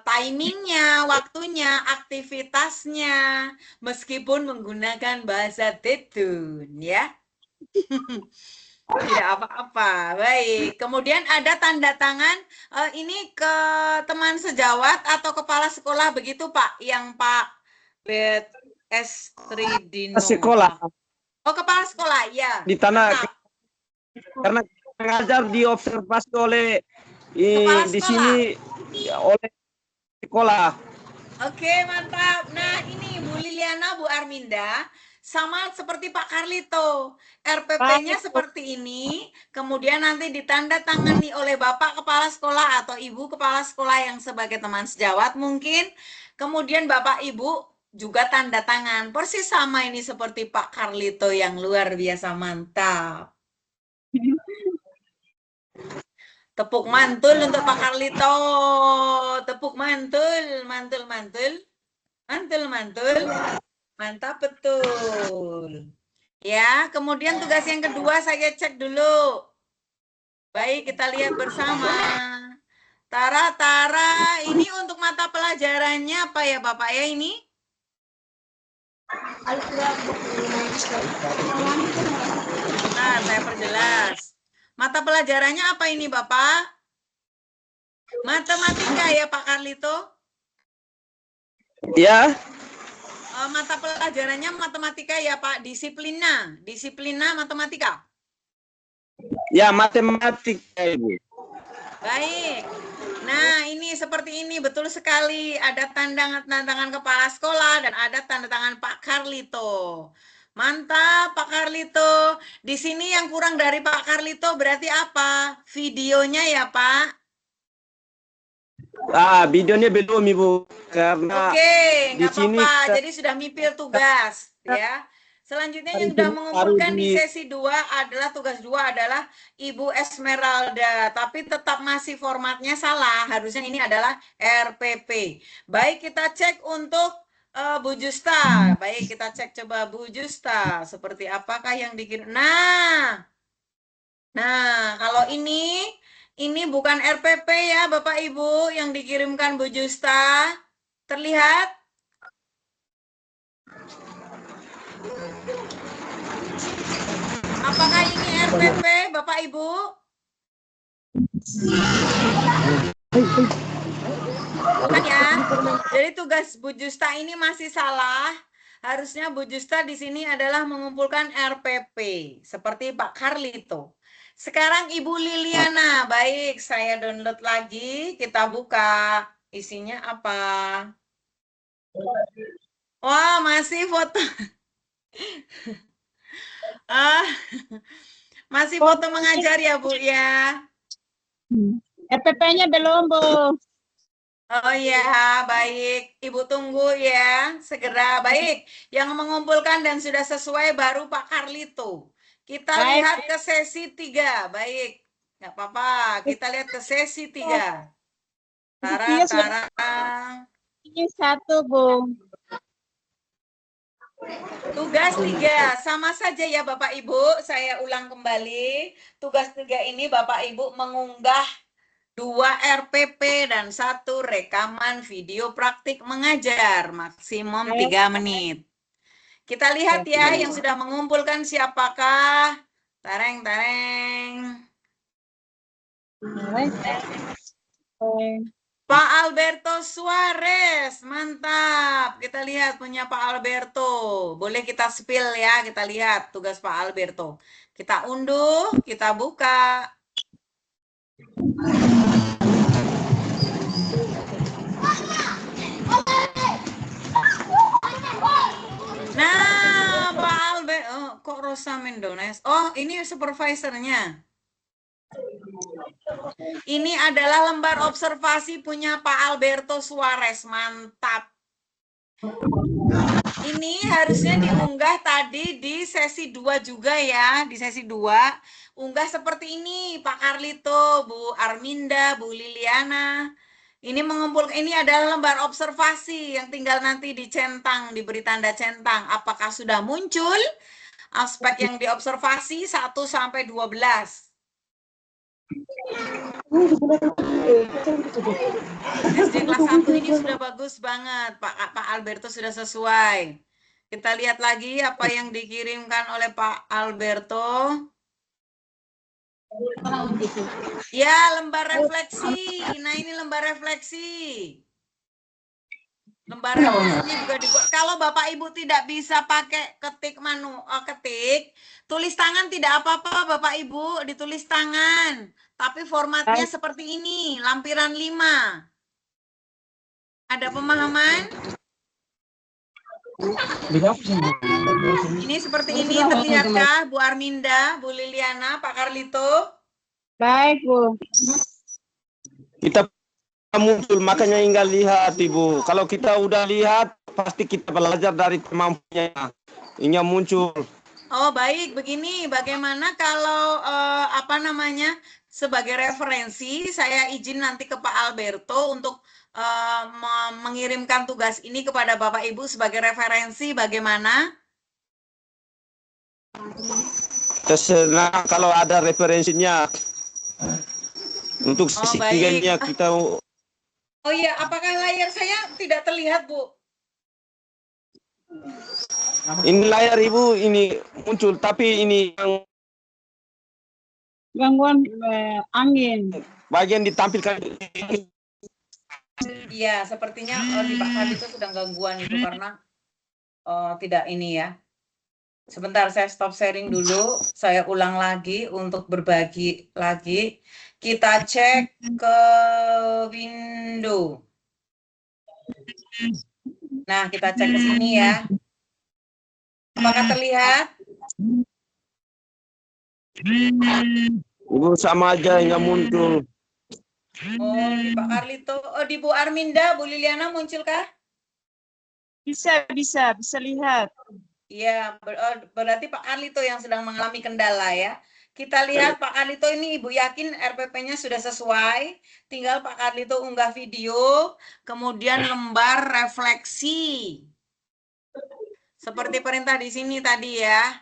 timingnya, waktunya, aktivitasnya, meskipun menggunakan bahasa Tetun, ya. Tidak apa-apa. Baik. Kemudian ada tanda tangan. Ini ke teman sejawat atau kepala sekolah begitu Pak? Yang Pak Bet S. Tridino. Sekolah Oh, kepala sekolah, ya. di tanah Mantap. karena mengajar diobservasi oleh Kepala di sekolah. sini oleh sekolah. Oke, mantap. Nah, ini Bu Liliana, Bu Arminda, sama seperti Pak Carlito. RPP-nya seperti ini, kemudian nanti ditandatangani oleh Bapak Kepala Sekolah atau Ibu Kepala Sekolah yang sebagai teman sejawat mungkin. Kemudian Bapak Ibu juga tanda tangan. Persis sama ini seperti Pak Carlito yang luar biasa mantap. Tepuk mantul untuk Pak Carlito. Tepuk mantul, mantul, mantul. Mantul, mantul. Mantap betul. Ya, kemudian tugas yang kedua saya cek dulu. Baik, kita lihat bersama. Tara, Tara, ini untuk mata pelajarannya apa ya Bapak ya ini? Nah, saya perjelas. Mata pelajarannya apa ini Bapak? Matematika ya Pak Carlito? Ya, Mata pelajarannya matematika ya Pak, disiplina matematika. ya matematika Ibu. Baik. Nah, ini seperti ini betul sekali. Ada tandangan kepala sekolah dan ada tanda tangan Pak Carlito. Mantap Pak Carlito. Di sini yang kurang dari Pak Carlito berarti apa? Videonya ya Pak. Videonya belum Ibu karena Oke, di nggak sini apa-apa. Jadi sudah mipil tugas, ya. Selanjutnya yang sudah mengumpulkan di sesi 2 adalah tugas 2 adalah Ibu Esmeralda, tapi tetap masih formatnya salah. Harusnya ini adalah RPP. Baik, kita cek untuk Bu Justa. Baik, kita cek coba Bu Justa. Seperti apakah yang dikirim? Nah, kalau ini bukan RPP ya Bapak Ibu yang dikirimkan Bu Justa. Terlihat? Apakah ini RPP, Bapak Ibu? Bukan ya. Jadi tugas Bu Justa ini masih salah. Harusnya Bu Justa di sini adalah mengumpulkan RPP seperti Pak Carlito. Sekarang Ibu Liliana. Baik, saya download lagi. Kita buka. Isinya apa? Wah, masih foto. Ah, masih foto mengajar ya, Bu ya? EPP-nya belum, Bu. Oh ya, baik. Ibu tunggu ya, segera. Baik, yang mengumpulkan dan sudah sesuai baru Pak Carlito. Kita Baik. lihat ke sesi 3. Baik, nggak apa-apa. Kita lihat ke sesi 3. Tara, Tiga sudah tara. ini satu, Bu. Tugas 3, sama saja ya Bapak Ibu. Saya ulang kembali. Tugas 3 ini Bapak Ibu mengunggah 2 RPP dan 1 rekaman video praktik mengajar maksimum 3 menit. Kita lihat ya yang sudah mengumpulkan siapakah. Tareng, tareng. Pak Alberto Suarez, mantap. Kita lihat punya Pak Alberto. Boleh kita spill ya, kita lihat tugas Pak Alberto. Kita unduh, kita buka. Nah, Pak Albert, oh, kok Rosa Mendones? Oh, ini supervisornya. Ini adalah lembar observasi punya Pak Alberto Suarez, mantap. Ini harusnya diunggah tadi di sesi 2 juga ya, di sesi 2. Unggah seperti ini, Pak Carlito, Bu Arminda, Bu Liliana. Ini mengumpulkan, ini adalah lembar observasi yang tinggal nanti dicentang, diberi tanda centang. Apakah sudah muncul aspek yang diobservasi 1 sampai 12? SD kelas 1 ini sudah bagus banget, Pak Alberto sudah sesuai. Kita lihat lagi apa yang dikirimkan oleh Pak Alberto. Ya, lembar refleksi. Nah, ini lembar refleksi. Lembar refleksinya juga dibuat. Kalau Bapak Ibu tidak bisa pakai ketik ketik, tulis tangan tidak apa-apa Bapak Ibu, ditulis tangan. Tapi formatnya seperti ini, lampiran 5. Ada pemahaman? Ini seperti ini, terlihatkah Bu Arminda, Bu Liliana, Pak Carlito? Baik, Bu. Kita muncul, makanya tinggal lihat Ibu. Kalau kita udah lihat, pasti kita belajar dari kemampuannya. Ini muncul. Oh baik, begini. Bagaimana kalau sebagai referensi, saya izin nanti ke Pak Alberto untuk mengirimkan tugas ini kepada Bapak Ibu sebagai referensi. Bagaimana? Terserah kalau ada referensinya. Untuk sesi baik. 3-nya kita. Oh iya, apakah layar saya tidak terlihat, Bu? Ini layar Ibu ini muncul, tapi ini yang Gangguan angin. bagian ditampilkan. Iya, sepertinya di Pak Carlito sedang gangguan itu karena tidak ini ya. Sebentar, saya stop sharing dulu. Saya ulang lagi untuk berbagi lagi. Kita cek ke window. Nah, kita cek ke sini ya. Apakah terlihat? Ibu sama aja yang muncul. Oh, di Pak Carlito. Oh, di Bu Arminda, Bu Liliana munculkah? Bisa lihat. Iya, berarti Pak Carlito yang sedang mengalami kendala ya. Kita lihat Pak Carlito ini, Ibu yakin RPP-nya sudah sesuai. Tinggal Pak Carlito unggah video, kemudian lembar refleksi. Seperti perintah di sini tadi ya.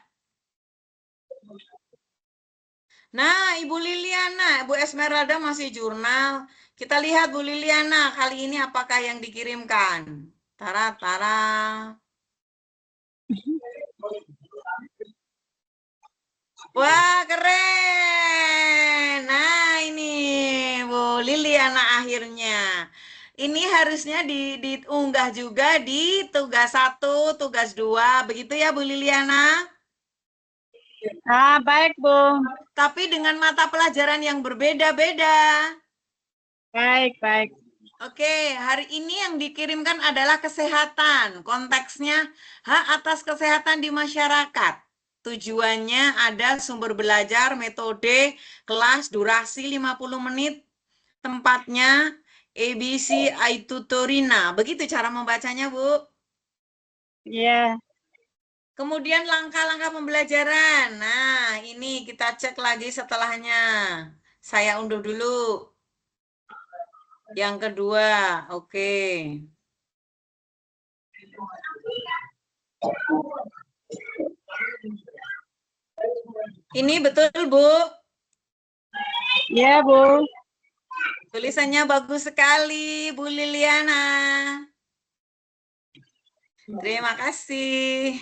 Nah, Ibu Liliana, Bu Esmeralda masih jurnal. Kita lihat Bu Liliana, kali ini apakah yang dikirimkan? Tara. Wah, keren. Nah, ini Bu Liliana akhirnya. Ini harusnya diunggah juga di tugas 1, tugas 2. Begitu ya, Bu Liliana? Baik, Bu. Tapi dengan mata pelajaran yang berbeda-beda. Baik. Oke, hari ini yang dikirimkan adalah kesehatan. Konteksnya hak atas kesehatan di masyarakat. Tujuannya ada sumber belajar, metode, kelas, durasi 50 menit, tempatnya ABC Aitutorina. Begitu cara membacanya, Bu. Ya. Kemudian langkah-langkah pembelajaran. Nah, ini kita cek lagi setelahnya. Saya unduh dulu. Yang kedua, oke. Ini betul, Bu. Ya, Bu. Tulisannya bagus sekali, Bu Liliana. Terima kasih.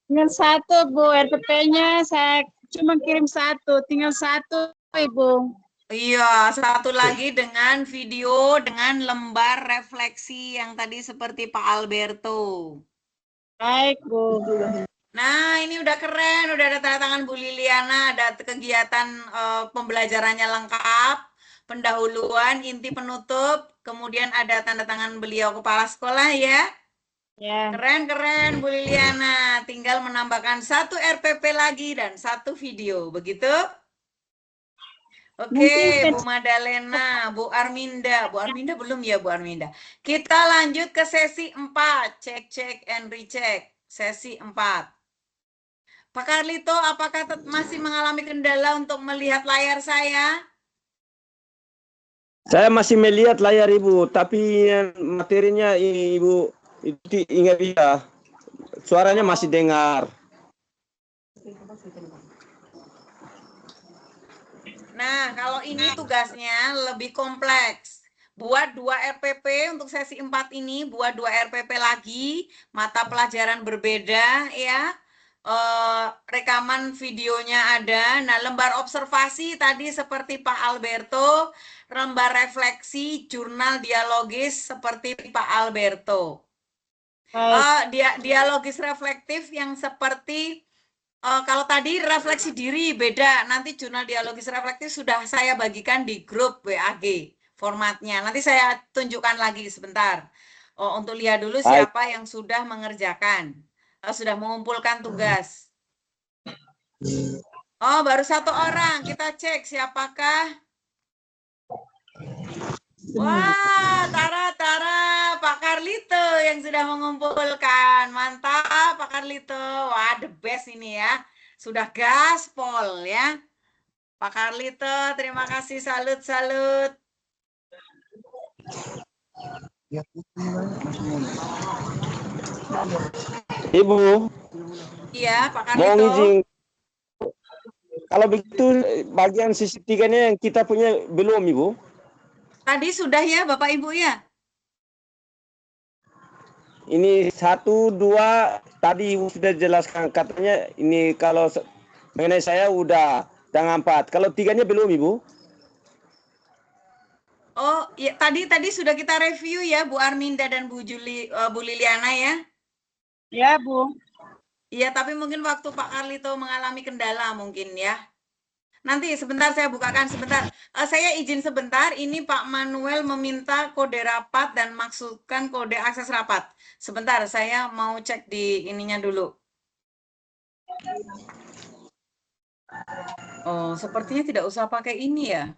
Tinggal satu, Bu. RPP-nya saya cuma kirim satu. Tinggal satu, Ibu. Iya, satu lagi dengan video dengan lembar refleksi yang tadi seperti Pak Alberto. Baik, Bu. Nah, ini udah keren, udah ada tanda tangan Bu Liliana, ada kegiatan pembelajarannya lengkap, pendahuluan, inti penutup, kemudian ada tanda tangan beliau kepala sekolah ya. Ya. Keren-keren Bu Liliana, tinggal menambahkan satu RPP lagi dan satu video, begitu? Oke, Mungkin Bu Madalena, Bu Arminda. Bu Arminda belum ya, Bu Arminda. Kita lanjut ke sesi 4, cek-cek and recheck. Sesi 4. Pak Carlito, apakah masih mengalami kendala untuk melihat layar saya? Saya masih melihat layar Ibu, tapi materinya Ibu itu ingat ya. Suaranya masih dengar. Nah, kalau ini tugasnya lebih kompleks. Buat 2 RPP untuk sesi 4 ini, buat 2 RPP lagi, mata pelajaran berbeda ya. Rekaman videonya ada. Nah, lembar observasi tadi seperti Pak Alberto, lembar refleksi, jurnal dialogis seperti Pak Alberto. Dialogis reflektif yang seperti kalau tadi refleksi diri beda, nanti jurnal dialogis reflektif sudah saya bagikan di grup WAG formatnya. Nanti saya tunjukkan lagi sebentar. Untuk lihat dulu siapa yang sudah mengerjakan, sudah mengumpulkan tugas. Oh, baru satu orang. Kita cek siapakah. Wah, Tara, Pak Carlito yang sudah mengumpulkan. Mantap, Pak Carlito. Wah, the best ini ya. Sudah gaspol ya. Pak Carlito, terima kasih. Salut. Ibu, Iya, Pak mau Carlito. izin. Kalau begitu bagian sisi 3-nya yang kita punya belum, Ibu? Tadi sudah ya, Bapak Ibu ya? Ini 1, 2 tadi Ibu sudah jelaskan, katanya ini kalau mengenai saya udah dengan 4. Kalau 3-nya belum, Ibu? Oh, ya, tadi sudah kita review ya, Bu Arminda dan Bu Liliana ya. Ya, Bu. Iya, tapi mungkin waktu Pak Carlito mengalami kendala mungkin ya. Nanti sebentar saya bukakan sebentar. Saya izin sebentar, ini Pak Manuel meminta kode rapat dan maksudkan kode akses rapat. Sebentar, saya mau cek di ininya dulu. Oh, sepertinya tidak usah pakai ini ya.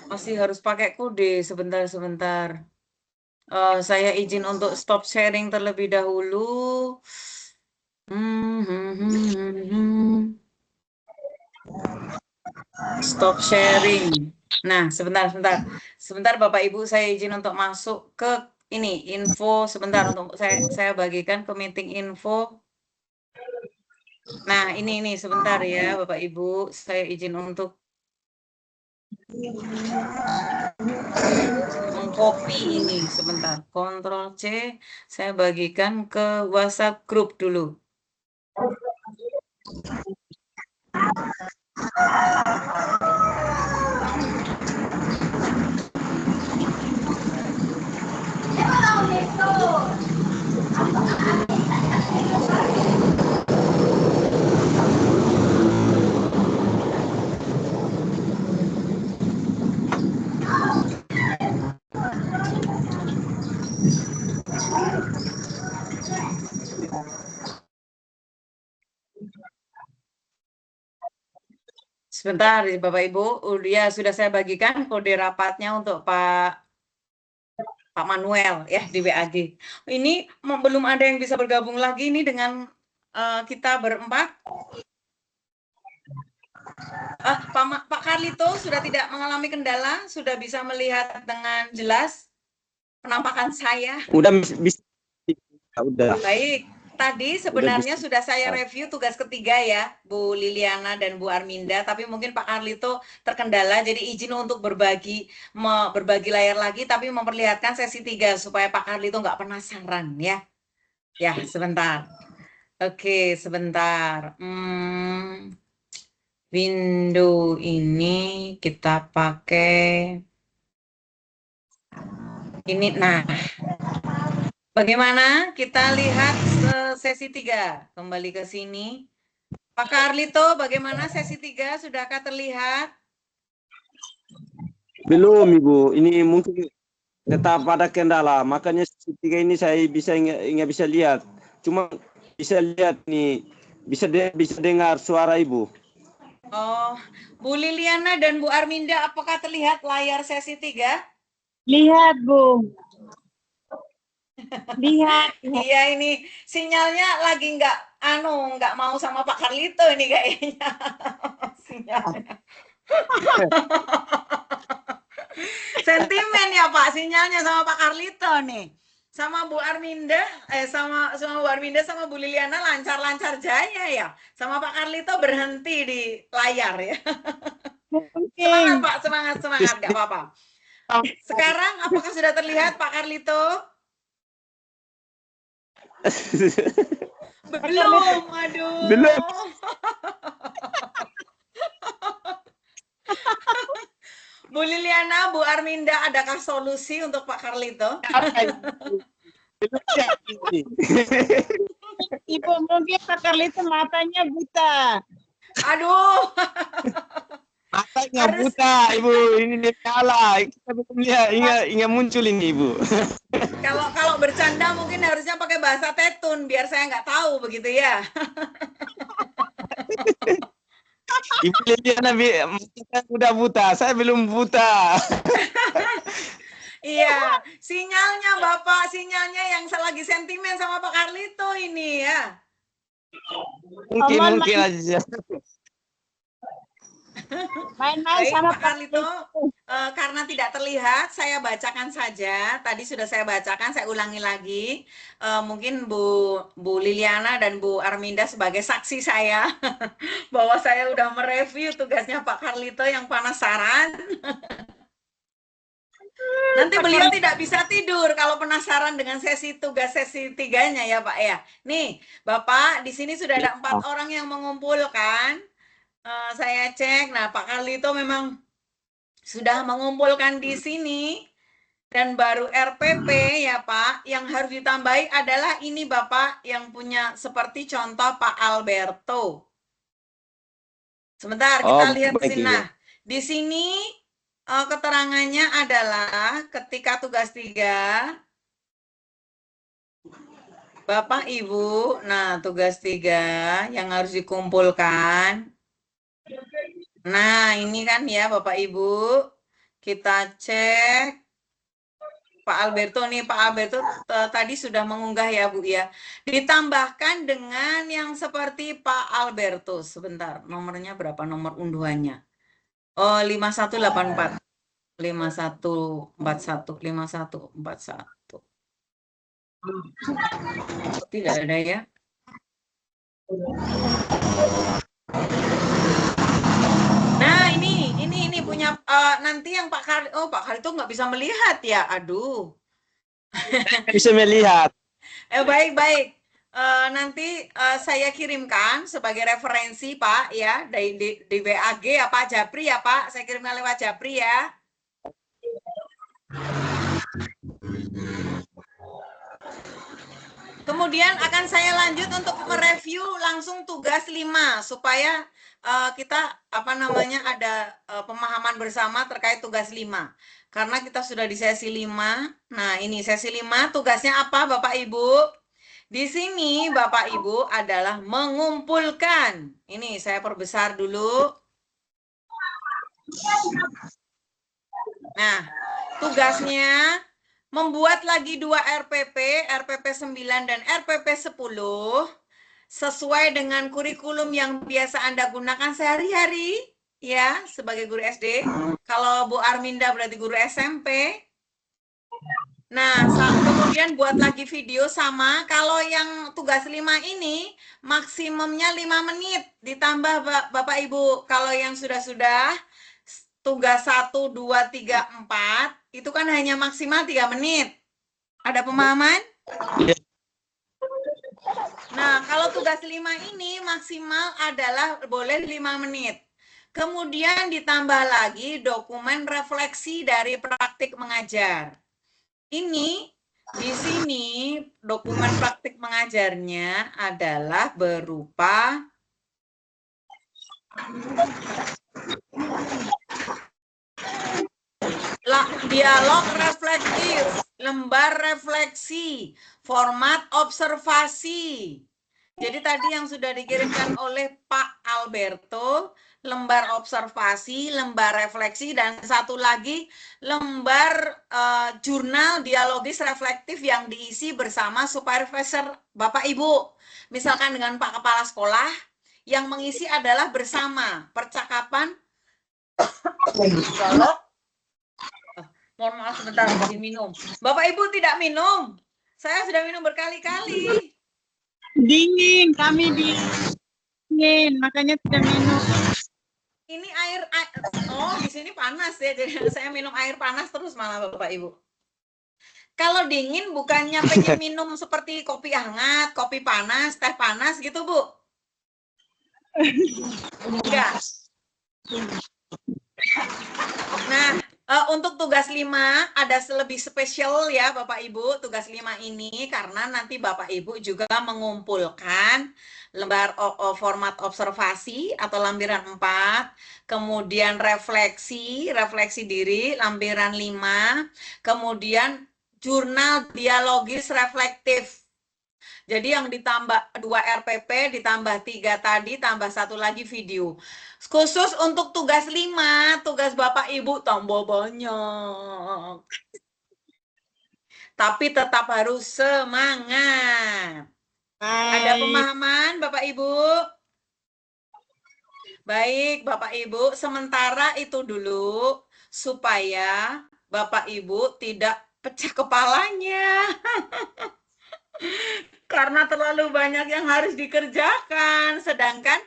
Masih harus pakai kode, sebentar. Saya izin untuk stop sharing terlebih dahulu. Stop sharing. Nah, sebentar Bapak Ibu, saya izin untuk masuk ke ini info sebentar untuk saya bagikan ke meeting info. Nah, ini sebentar ya Bapak Ibu, saya izin untuk mengcopy ini sebentar. Ctrl C, saya bagikan ke WhatsApp grup dulu. Sebentar, Bapak Ibu, ya sudah saya bagikan kode rapatnya untuk Pak Manuel ya di WAG. Ini belum ada yang bisa bergabung lagi ini dengan kita berempat. Pak Carlito sudah tidak mengalami kendala, sudah bisa melihat dengan jelas penampakan saya. Udah bisa. Udah. Baik, tadi sebenarnya sudah saya review tugas ketiga ya, Bu Liliana dan Bu Arminda, tapi mungkin Pak Carlito terkendala, jadi izin untuk berbagi layar lagi, tapi memperlihatkan sesi 3 supaya Pak Carlito nggak penasaran ya. Ya, sebentar. Oke, sebentar. Window ini kita pakai ini. Nah, bagaimana? Kita lihat sesi 3. Kembali ke sini. Pak Carlito, bagaimana sesi 3? Sudahkah terlihat? Belum, Ibu. Ini mungkin tetap ada kendala. Makanya sesi 3 ini saya nggak bisa lihat. Cuma bisa lihat nih. Bisa dengar suara Ibu. Oh, Bu Liliana dan Bu Arminda, apakah terlihat layar sesi 3? Lihat, Bu. Lihat. Iya, ini sinyalnya lagi nggak mau sama Pak Carlito ini kayaknya. Sinyalnya. Sentimen ya Pak, sinyalnya sama Pak Carlito nih. Sama Bu Arminda, sama Bu Arminda sama Bu Liliana lancar-lancar jaya ya. Sama Pak Carlito berhenti di layar ya. Semangat Pak, semangat, nggak apa-apa. Sekarang apakah sudah terlihat Pak Carlito? Belum, aduh. Belum. Bu Liliana, Bu Arminda, adakah solusi untuk Pak Carlito? Ibu, mungkin Pak Carlito matanya buta. Aduh. Matanya buta, Ibu. Ini nyala. Kita belum lihat. Ingat muncul ini, Ibu. Kalau bercanda mungkin harusnya pakai bahasa tetun biar saya nggak tahu begitu ya. Ibu Liliana udah buta, saya belum buta. Iya, sinyalnya Bapak, sinyalnya yang lagi sentimen sama Pak Carlito ini ya. Mungkin aja. Main-main Baik, sama Pak Carlito, karena tidak terlihat, saya bacakan saja. Tadi sudah saya bacakan, saya ulangi lagi. Mungkin Bu Liliana dan Bu Arminda sebagai saksi saya bahwa saya udah mereview tugasnya Pak Carlito yang penasaran. Nanti beliau tidak bisa tidur kalau penasaran dengan sesi 3-nya ya Pak ya. Nih, Bapak, di sini sudah ada 4 orang yang mengumpulkan. Saya cek, nah Pak Carlito memang sudah mengumpulkan di sini dan baru RPP ya Pak. Yang harus ditambahi adalah ini Bapak yang punya seperti contoh Pak Alberto. Sebentar kita lihat di sini. Nah, di sini keterangannya adalah ketika tugas 3 Bapak Ibu, nah tugas 3 yang harus dikumpulkan. Nah, ini kan ya Bapak Ibu, kita cek Pak Alberto nih, Pak Alberto tadi sudah mengunggah ya Bu ya. Ditambahkan dengan yang seperti Pak Alberto. Sebentar, nomornya berapa nomor unduhannya? Oh, 5184. 5141, 5141. Tidak ada ya. Nah, ini punya nanti yang Pak Carlito nggak bisa melihat ya. Aduh. Bisa melihat. Baik. Nanti saya kirimkan sebagai referensi Pak ya di WAG ya Pak Japri ya Pak. Saya kirimkan lewat Japri ya. Kemudian akan saya lanjut untuk mereview langsung tugas 5 supaya kita ada pemahaman bersama terkait tugas 5. Karena kita sudah di sesi 5. Nah, ini sesi 5 tugasnya apa Bapak Ibu? Di sini Bapak Ibu adalah mengumpulkan. Ini saya perbesar dulu. Nah, tugasnya membuat lagi 2 RPP, RPP 9 dan RPP 10 sesuai dengan kurikulum yang biasa Anda gunakan sehari-hari, ya, sebagai guru SD. Kalau Bu Arminda berarti guru SMP. Nah, kemudian buat lagi video sama. Kalau yang tugas 5 ini maksimumnya 5 menit. Ditambah Bapak Ibu, kalau yang sudah tugas 1, 2, 3, 4, itu kan hanya maksimal 3 menit. Ada pemahaman? Nah, kalau tugas 5 ini maksimal adalah boleh 5 menit. Kemudian ditambah lagi dokumen refleksi dari praktik mengajar. Ini di sini dokumen praktik mengajarnya adalah berupa dialog reflektif, lembar refleksi, format observasi. Jadi tadi yang sudah dikirimkan oleh Pak Alberto, lembar observasi, lembar refleksi, dan satu lagi lembar jurnal dialogis reflektif yang diisi bersama supervisor Bapak Ibu. Misalkan dengan Pak Kepala Sekolah, yang mengisi adalah bersama percakapan. Mohon maaf sebentar, izin minum. Bapak Ibu tidak minum. Saya sudah minum berkali-kali. Dingin, kami dingin, makanya tidak minum. Ini air, oh di sini panas ya, jadi saya minum air panas terus malah Bapak Ibu. Kalau dingin bukannya pengen minum seperti kopi hangat, kopi panas, teh panas gitu Bu? Enggak. Nah, untuk tugas 5 ada lebih spesial ya Bapak Ibu, tugas 5 ini karena nanti Bapak Ibu juga mengumpulkan lembar format observasi atau lampiran 4, kemudian refleksi diri lampiran 5, kemudian jurnal dialogis reflektif. Jadi yang ditambah 2 RPP, ditambah 3 tadi, tambah 1 lagi video. Khusus untuk tugas 5, tugas Bapak Ibu tambah banyak. Tapi tetap harus semangat. Ada pemahaman Bapak Ibu? Baik Bapak Ibu, sementara itu dulu supaya Bapak Ibu tidak pecah kepalanya. Karena terlalu banyak yang harus dikerjakan, sedangkan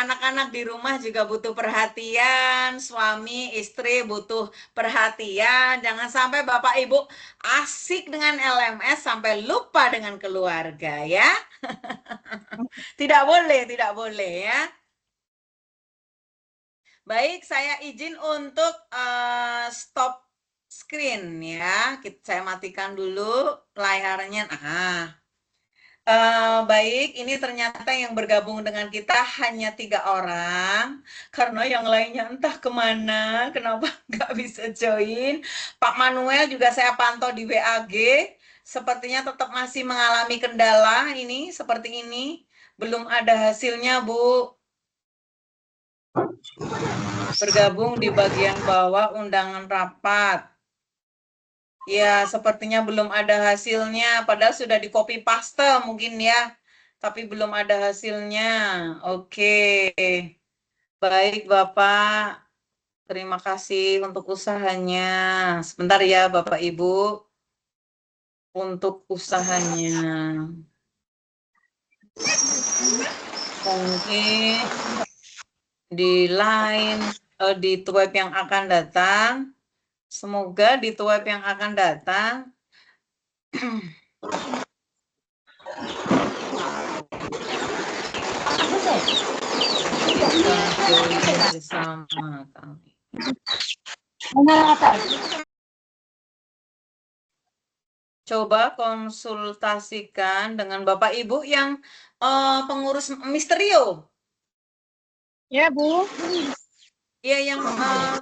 anak-anak di rumah juga butuh perhatian, suami, istri butuh perhatian. Jangan sampai Bapak Ibu asik dengan LMS sampai lupa dengan keluarga ya. Tidak boleh ya. Baik, saya izin untuk stop screen ya. Saya matikan dulu layarnya. Baik, ini ternyata yang bergabung dengan kita hanya 3 orang, karena yang lainnya entah kemana, kenapa nggak bisa join. Pak Manuel juga saya pantau di WAG, sepertinya tetap masih mengalami kendala ini, seperti ini. Belum ada hasilnya, Bu. Bergabung di bagian bawah undangan rapat. Ya, sepertinya belum ada hasilnya, padahal sudah di copy paste mungkin ya, tapi belum ada hasilnya. Oke, baik Bapak, terima kasih untuk usahanya. Sebentar ya Bapak Ibu, untuk usahanya. Mungkin di line, di web yang akan datang, semoga di web yang akan datang bisa join bersama kami. Coba konsultasikan dengan Bapak Ibu yang pengurus Misterio. Ya Bu. Iya, yang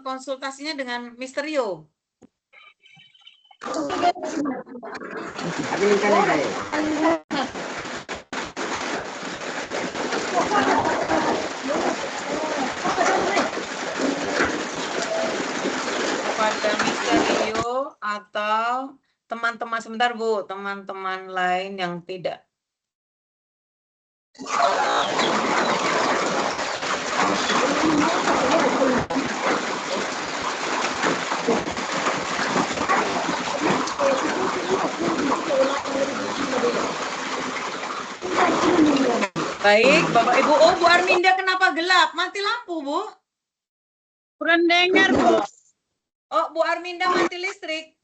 konsultasinya dengan Misterio. atau teman-teman sebentar Bu, teman-teman lain yang tidak. Baik, Bapak Ibu. Oh, Bu Arminda kenapa gelap? Mati lampu, Bu. Kurang dengar, Bu. Oh, Bu Arminda mati listrik.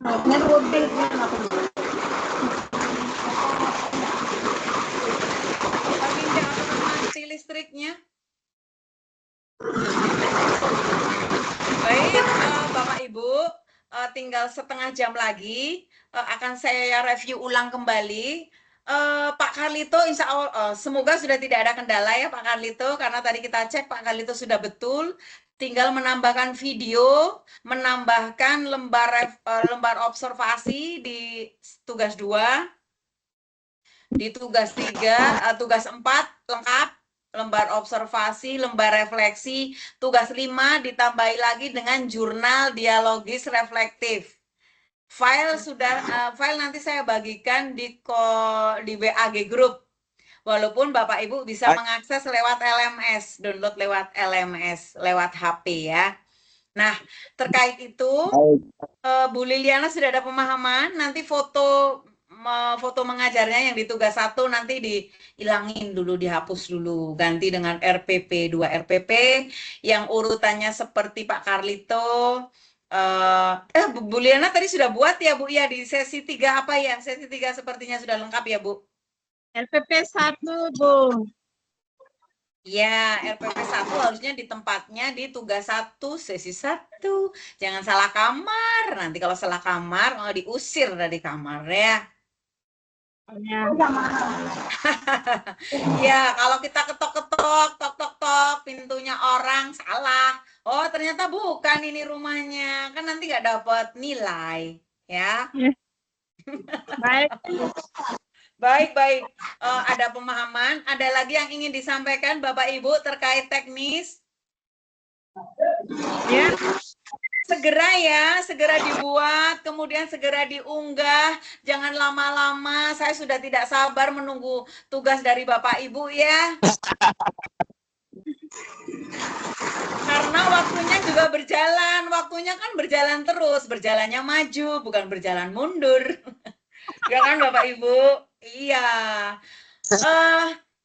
Arminda apakah mati listriknya? Baik, Bapak Ibu, tinggal setengah jam lagi akan saya review ulang kembali. Pak Carlito, insya Allah, semoga sudah tidak ada kendala ya Pak Carlito, karena tadi kita cek Pak Carlito sudah betul. Tinggal menambahkan video, menambahkan lembar observasi di tugas 2, di tugas 3, tugas 4 lengkap, lembar observasi, lembar refleksi, tugas 5 ditambahi lagi dengan jurnal dialogis reflektif. File nanti saya bagikan di WAG Group. Walaupun Bapak Ibu bisa mengakses lewat LMS, download lewat LMS, lewat HP ya. Nah, terkait itu, Bu Liliana sudah ada pemahaman, nanti foto mengajarnya yang di tugas 1 nanti dihilangin dulu, dihapus dulu, ganti dengan RPP, 2 RPP, yang urutannya seperti Pak Carlito. Bu Liana tadi sudah buat ya Bu ya di sesi 3 apa ya? Sesi 3 sepertinya sudah lengkap ya Bu? RPP 1, Bu. Ya, RPP 1 harusnya di tempatnya di tugas 1, sesi 1. Jangan salah kamar. Nanti kalau salah kamar mau diusir dari kamar ya. Ya. Ya, kalau kita ketok-ketok, tok-tok-tok, pintunya orang salah. Oh, ternyata bukan ini rumahnya. Kan nanti nggak dapat nilai, ya. Baik. Baik. Ada pemahaman? Ada lagi yang ingin disampaikan Bapak Ibu terkait teknis? Ya. Segera dibuat, kemudian segera diunggah. Jangan lama-lama, saya sudah tidak sabar menunggu tugas dari Bapak Ibu ya. Karena waktunya juga berjalan, waktunya kan berjalan terus, berjalannya maju, bukan berjalan mundur. Ya kan Bapak Ibu? Iya.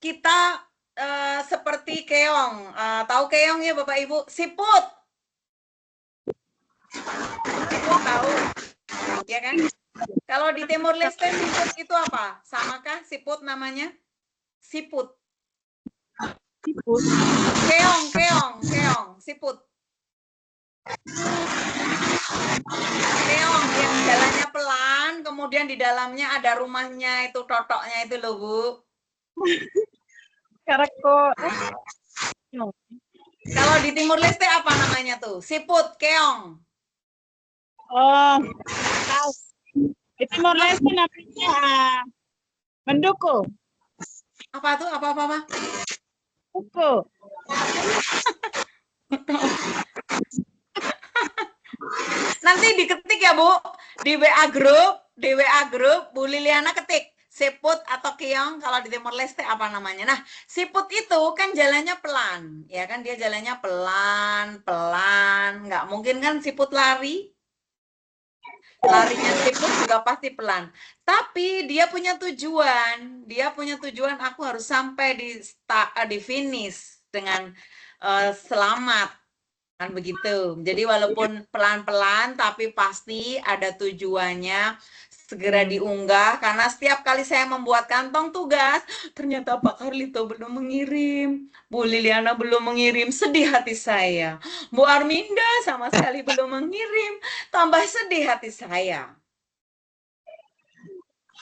Kita seperti keong, tahu keong ya Bapak Ibu? Siput. Siput tahu, ya kan? Kalau di Timur Leste siput itu apa? Samakah siput namanya? Siput. Siput. Keong, siput. Keong yang jalannya pelan, kemudian di dalamnya ada rumahnya itu, totoknya itu loh Bu. Karako. Kalau di Timur Leste apa namanya tuh? Siput, keong. Oh, tahu. Di Timor Leste namanya menduku. Apa tuh? Apa? Duku. Nanti diketik ya Bu di WA Group, Bu Liliana ketik siput atau keong kalau di Timor Leste apa namanya. Nah, siput itu kan jalannya pelan, ya kan dia jalannya pelan, nggak mungkin kan siput lari. Larinya siput juga pasti pelan. Tapi dia punya tujuan. Aku harus sampai di finish dengan selamat. Kan begitu. Jadi walaupun pelan-pelan tapi pasti ada tujuannya. Segera diunggah karena setiap kali saya membuat kantong tugas ternyata Pak Carlito belum mengirim, Bu Liliana belum mengirim, sedih hati saya. Bu Arminda sama sekali belum mengirim, tambah sedih hati saya.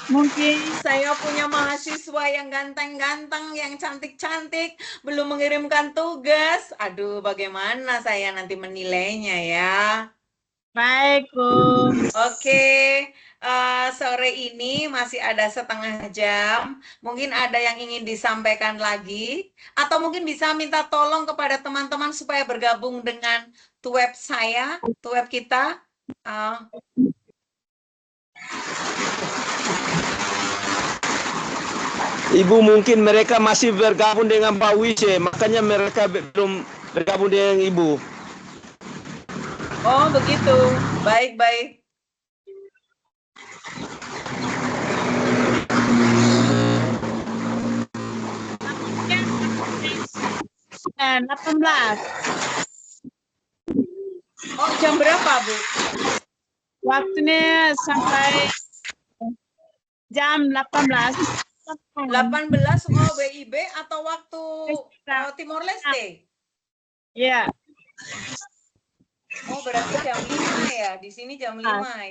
Mungkin saya punya mahasiswa yang ganteng-ganteng, yang cantik-cantik, belum mengirimkan tugas. Aduh, bagaimana saya nanti menilainya ya? baik, Bu. Oke, sore ini masih ada setengah jam. Mungkin ada yang ingin disampaikan lagi, atau mungkin bisa minta tolong kepada teman-teman supaya bergabung dengan tuweb saya, tuweb kita. Ah, Ibu mungkin mereka masih bergabung dengan Pak Wise, makanya mereka belum bergabung dengan Ibu. oh begitu. Baik, baik. Eh, 18. Oh, jam berapa, Bu? Waktunya sampai jam 18. 18 WIB atau waktu Timor Leste? Ya, Oh, berarti jam 5 ya. Di sini jam 5,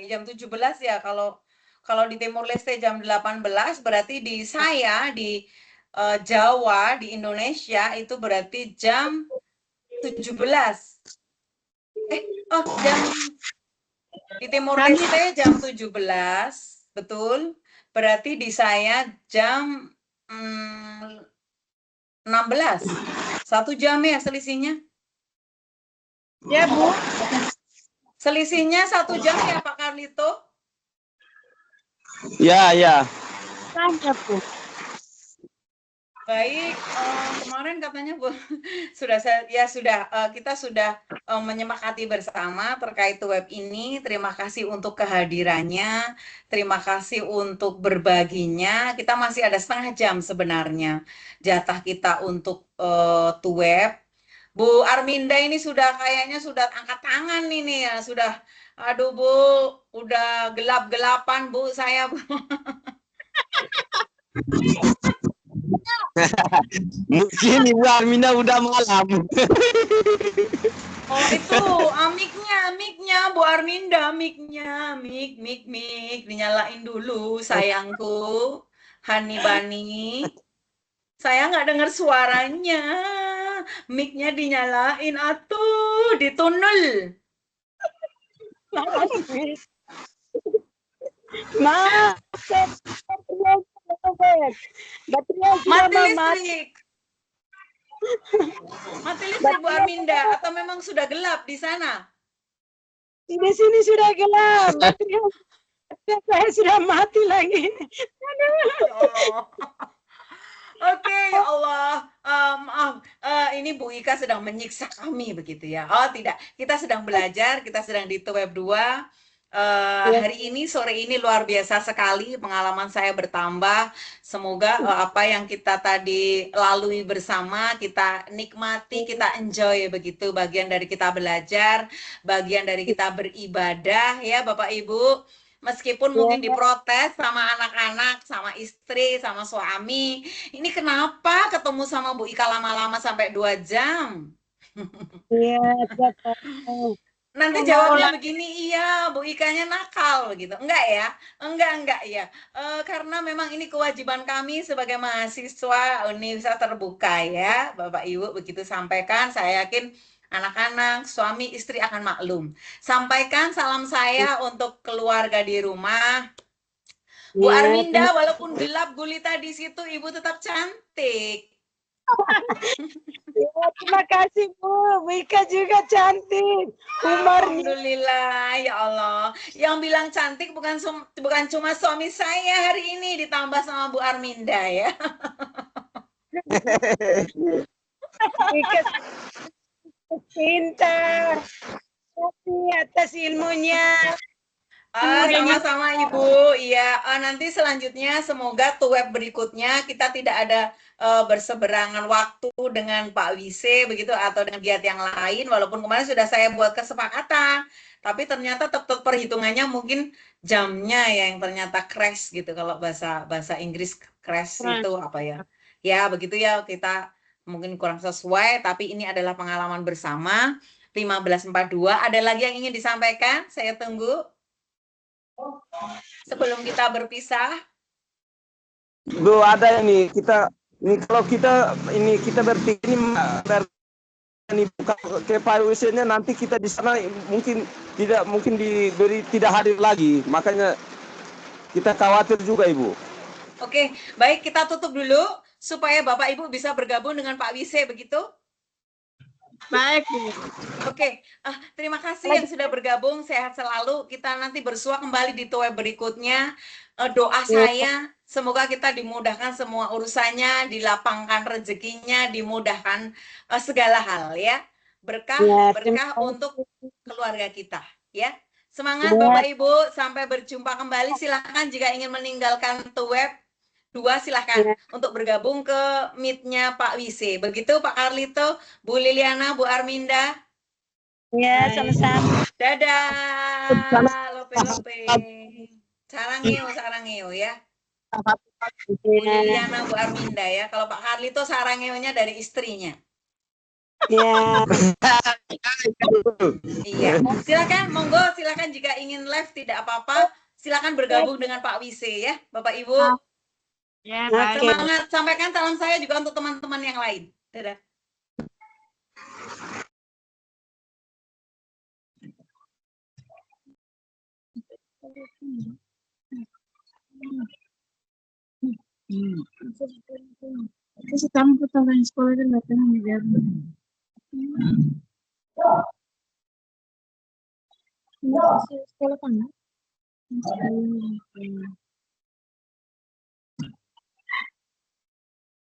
jam 17 ya. Kalau di Timor Leste jam 18, berarti di saya di Jawa, di Indonesia itu berarti jam 17. Oh, di Timor Leste jam 17, betul. Berarti di saya jam 16. 1 jam ya selisihnya. ya Bu. Selisihnya 1 jam ya Pak Carlito? Ya, ya. Tanya Bu. Baik, kemarin katanya Bu, kita sudah menyepakati bersama terkait web ini. Terima kasih untuk kehadirannya, terima kasih untuk berbaginya. Kita masih ada setengah jam sebenarnya jatah kita untuk web. Bu Arminda ini kayaknya sudah angkat tangan ini ya, aduh Bu, udah gelap-gelapan Bu saya Bu. Mungkin Ibu Armina udah malam. Oh itu mic-nya Bu Arminda, mik dinyalain dulu sayangku, Hani Bani. Saya nggak dengar suaranya, mic-nya dinyalain atuh, ditunul. Maaf, Mati listrik. Mati listrik Bu Arminda, atau memang sudah gelap di sana? Di sini sudah gelap. Baterai saya sudah mati lagi. Ya Allah. Oke, ya Allah. Maaf, ini Bu Ika sedang menyiksa kami begitu ya. Oh tidak, kita sedang belajar, kita sedang di web 2. Hari ini, sore ini luar biasa sekali, pengalaman saya bertambah. Semoga apa yang kita tadi lalui bersama, kita nikmati, kita enjoy begitu. Bagian dari kita belajar, bagian dari kita beribadah ya Bapak Ibu. Meskipun mungkin diprotes sama anak-anak, sama istri, sama suami. Ini kenapa ketemu sama Bu Ika lama-lama sampai 2 jam? Iya, Nanti jawabnya begini, iya Bu Ikanya nakal gitu. Enggak ya? Enggak ya. Karena memang ini kewajiban kami sebagai mahasiswa Universitas Terbuka ya. Bapak Ibu begitu sampaikan, saya yakin anak-anak, suami, istri akan maklum. Sampaikan salam saya untuk keluarga di rumah. Bu Arminda, walaupun gelap gulita di situ, Ibu tetap cantik. Ya, terima kasih Bu. Wika juga cantik. Alhamdulillah, ya Allah. Yang bilang cantik bukan cuma suami saya hari ini, ditambah sama Bu Arminda ya. Wika pintar. Atas ilmunya. Sama-sama Ibu. Iya, nanti selanjutnya semoga web berikutnya kita tidak ada berseberangan waktu dengan Pak Wise begitu atau dengan giat yang lain, walaupun kemarin sudah saya buat kesepakatan, tapi ternyata tetap perhitungannya mungkin jamnya yang ternyata crash gitu. Kalau bahasa Inggris crash itu apa ya? Ya, begitu ya, kita mungkin kurang sesuai, tapi ini adalah pengalaman bersama. 15.42, ada lagi yang ingin disampaikan? Saya tunggu. Sebelum kita berpisah. Bu, ada ini kalau kita berpikir ini buka ke Pak Wise-nya, nanti kita di sana mungkin tidak hadir lagi. Makanya kita khawatir juga Ibu. Oke, baik, kita tutup dulu supaya Bapak Ibu bisa bergabung dengan Pak Wise begitu. Baik, Bu. Oke, terima kasih yang sudah bergabung. Sehat selalu. Kita nanti bersua kembali di web berikutnya. Doa saya, semoga kita dimudahkan semua urusannya, dilapangkan rezekinya, dimudahkan segala hal ya. Berkah untuk keluarga kita ya. Semangat Bapak Ibu, sampai berjumpa kembali. Silakan jika ingin meninggalkan web 2 silahkan untuk bergabung ke meet-nya Pak Wise. Begitu Pak Carlito, Bu Liliana, Bu Arminda. Ya, sama-sama. Dadah, lope-lope. Sarangeo ya. Bu Liliana, Bu Arminda ya. Kalau Pak Carlito sarangeonya dari istrinya. Ya. Iya. Silakan, monggo silakan jika ingin live tidak apa-apa. Silakan bergabung dengan Pak Wise ya, Bapak Ibu. Ya, baik. Semangat, sampaikan salam saya juga untuk teman-teman yang lain. Dadah. Kasi tama po tayo ng school na natin ng gobyerno. Sekolah kan?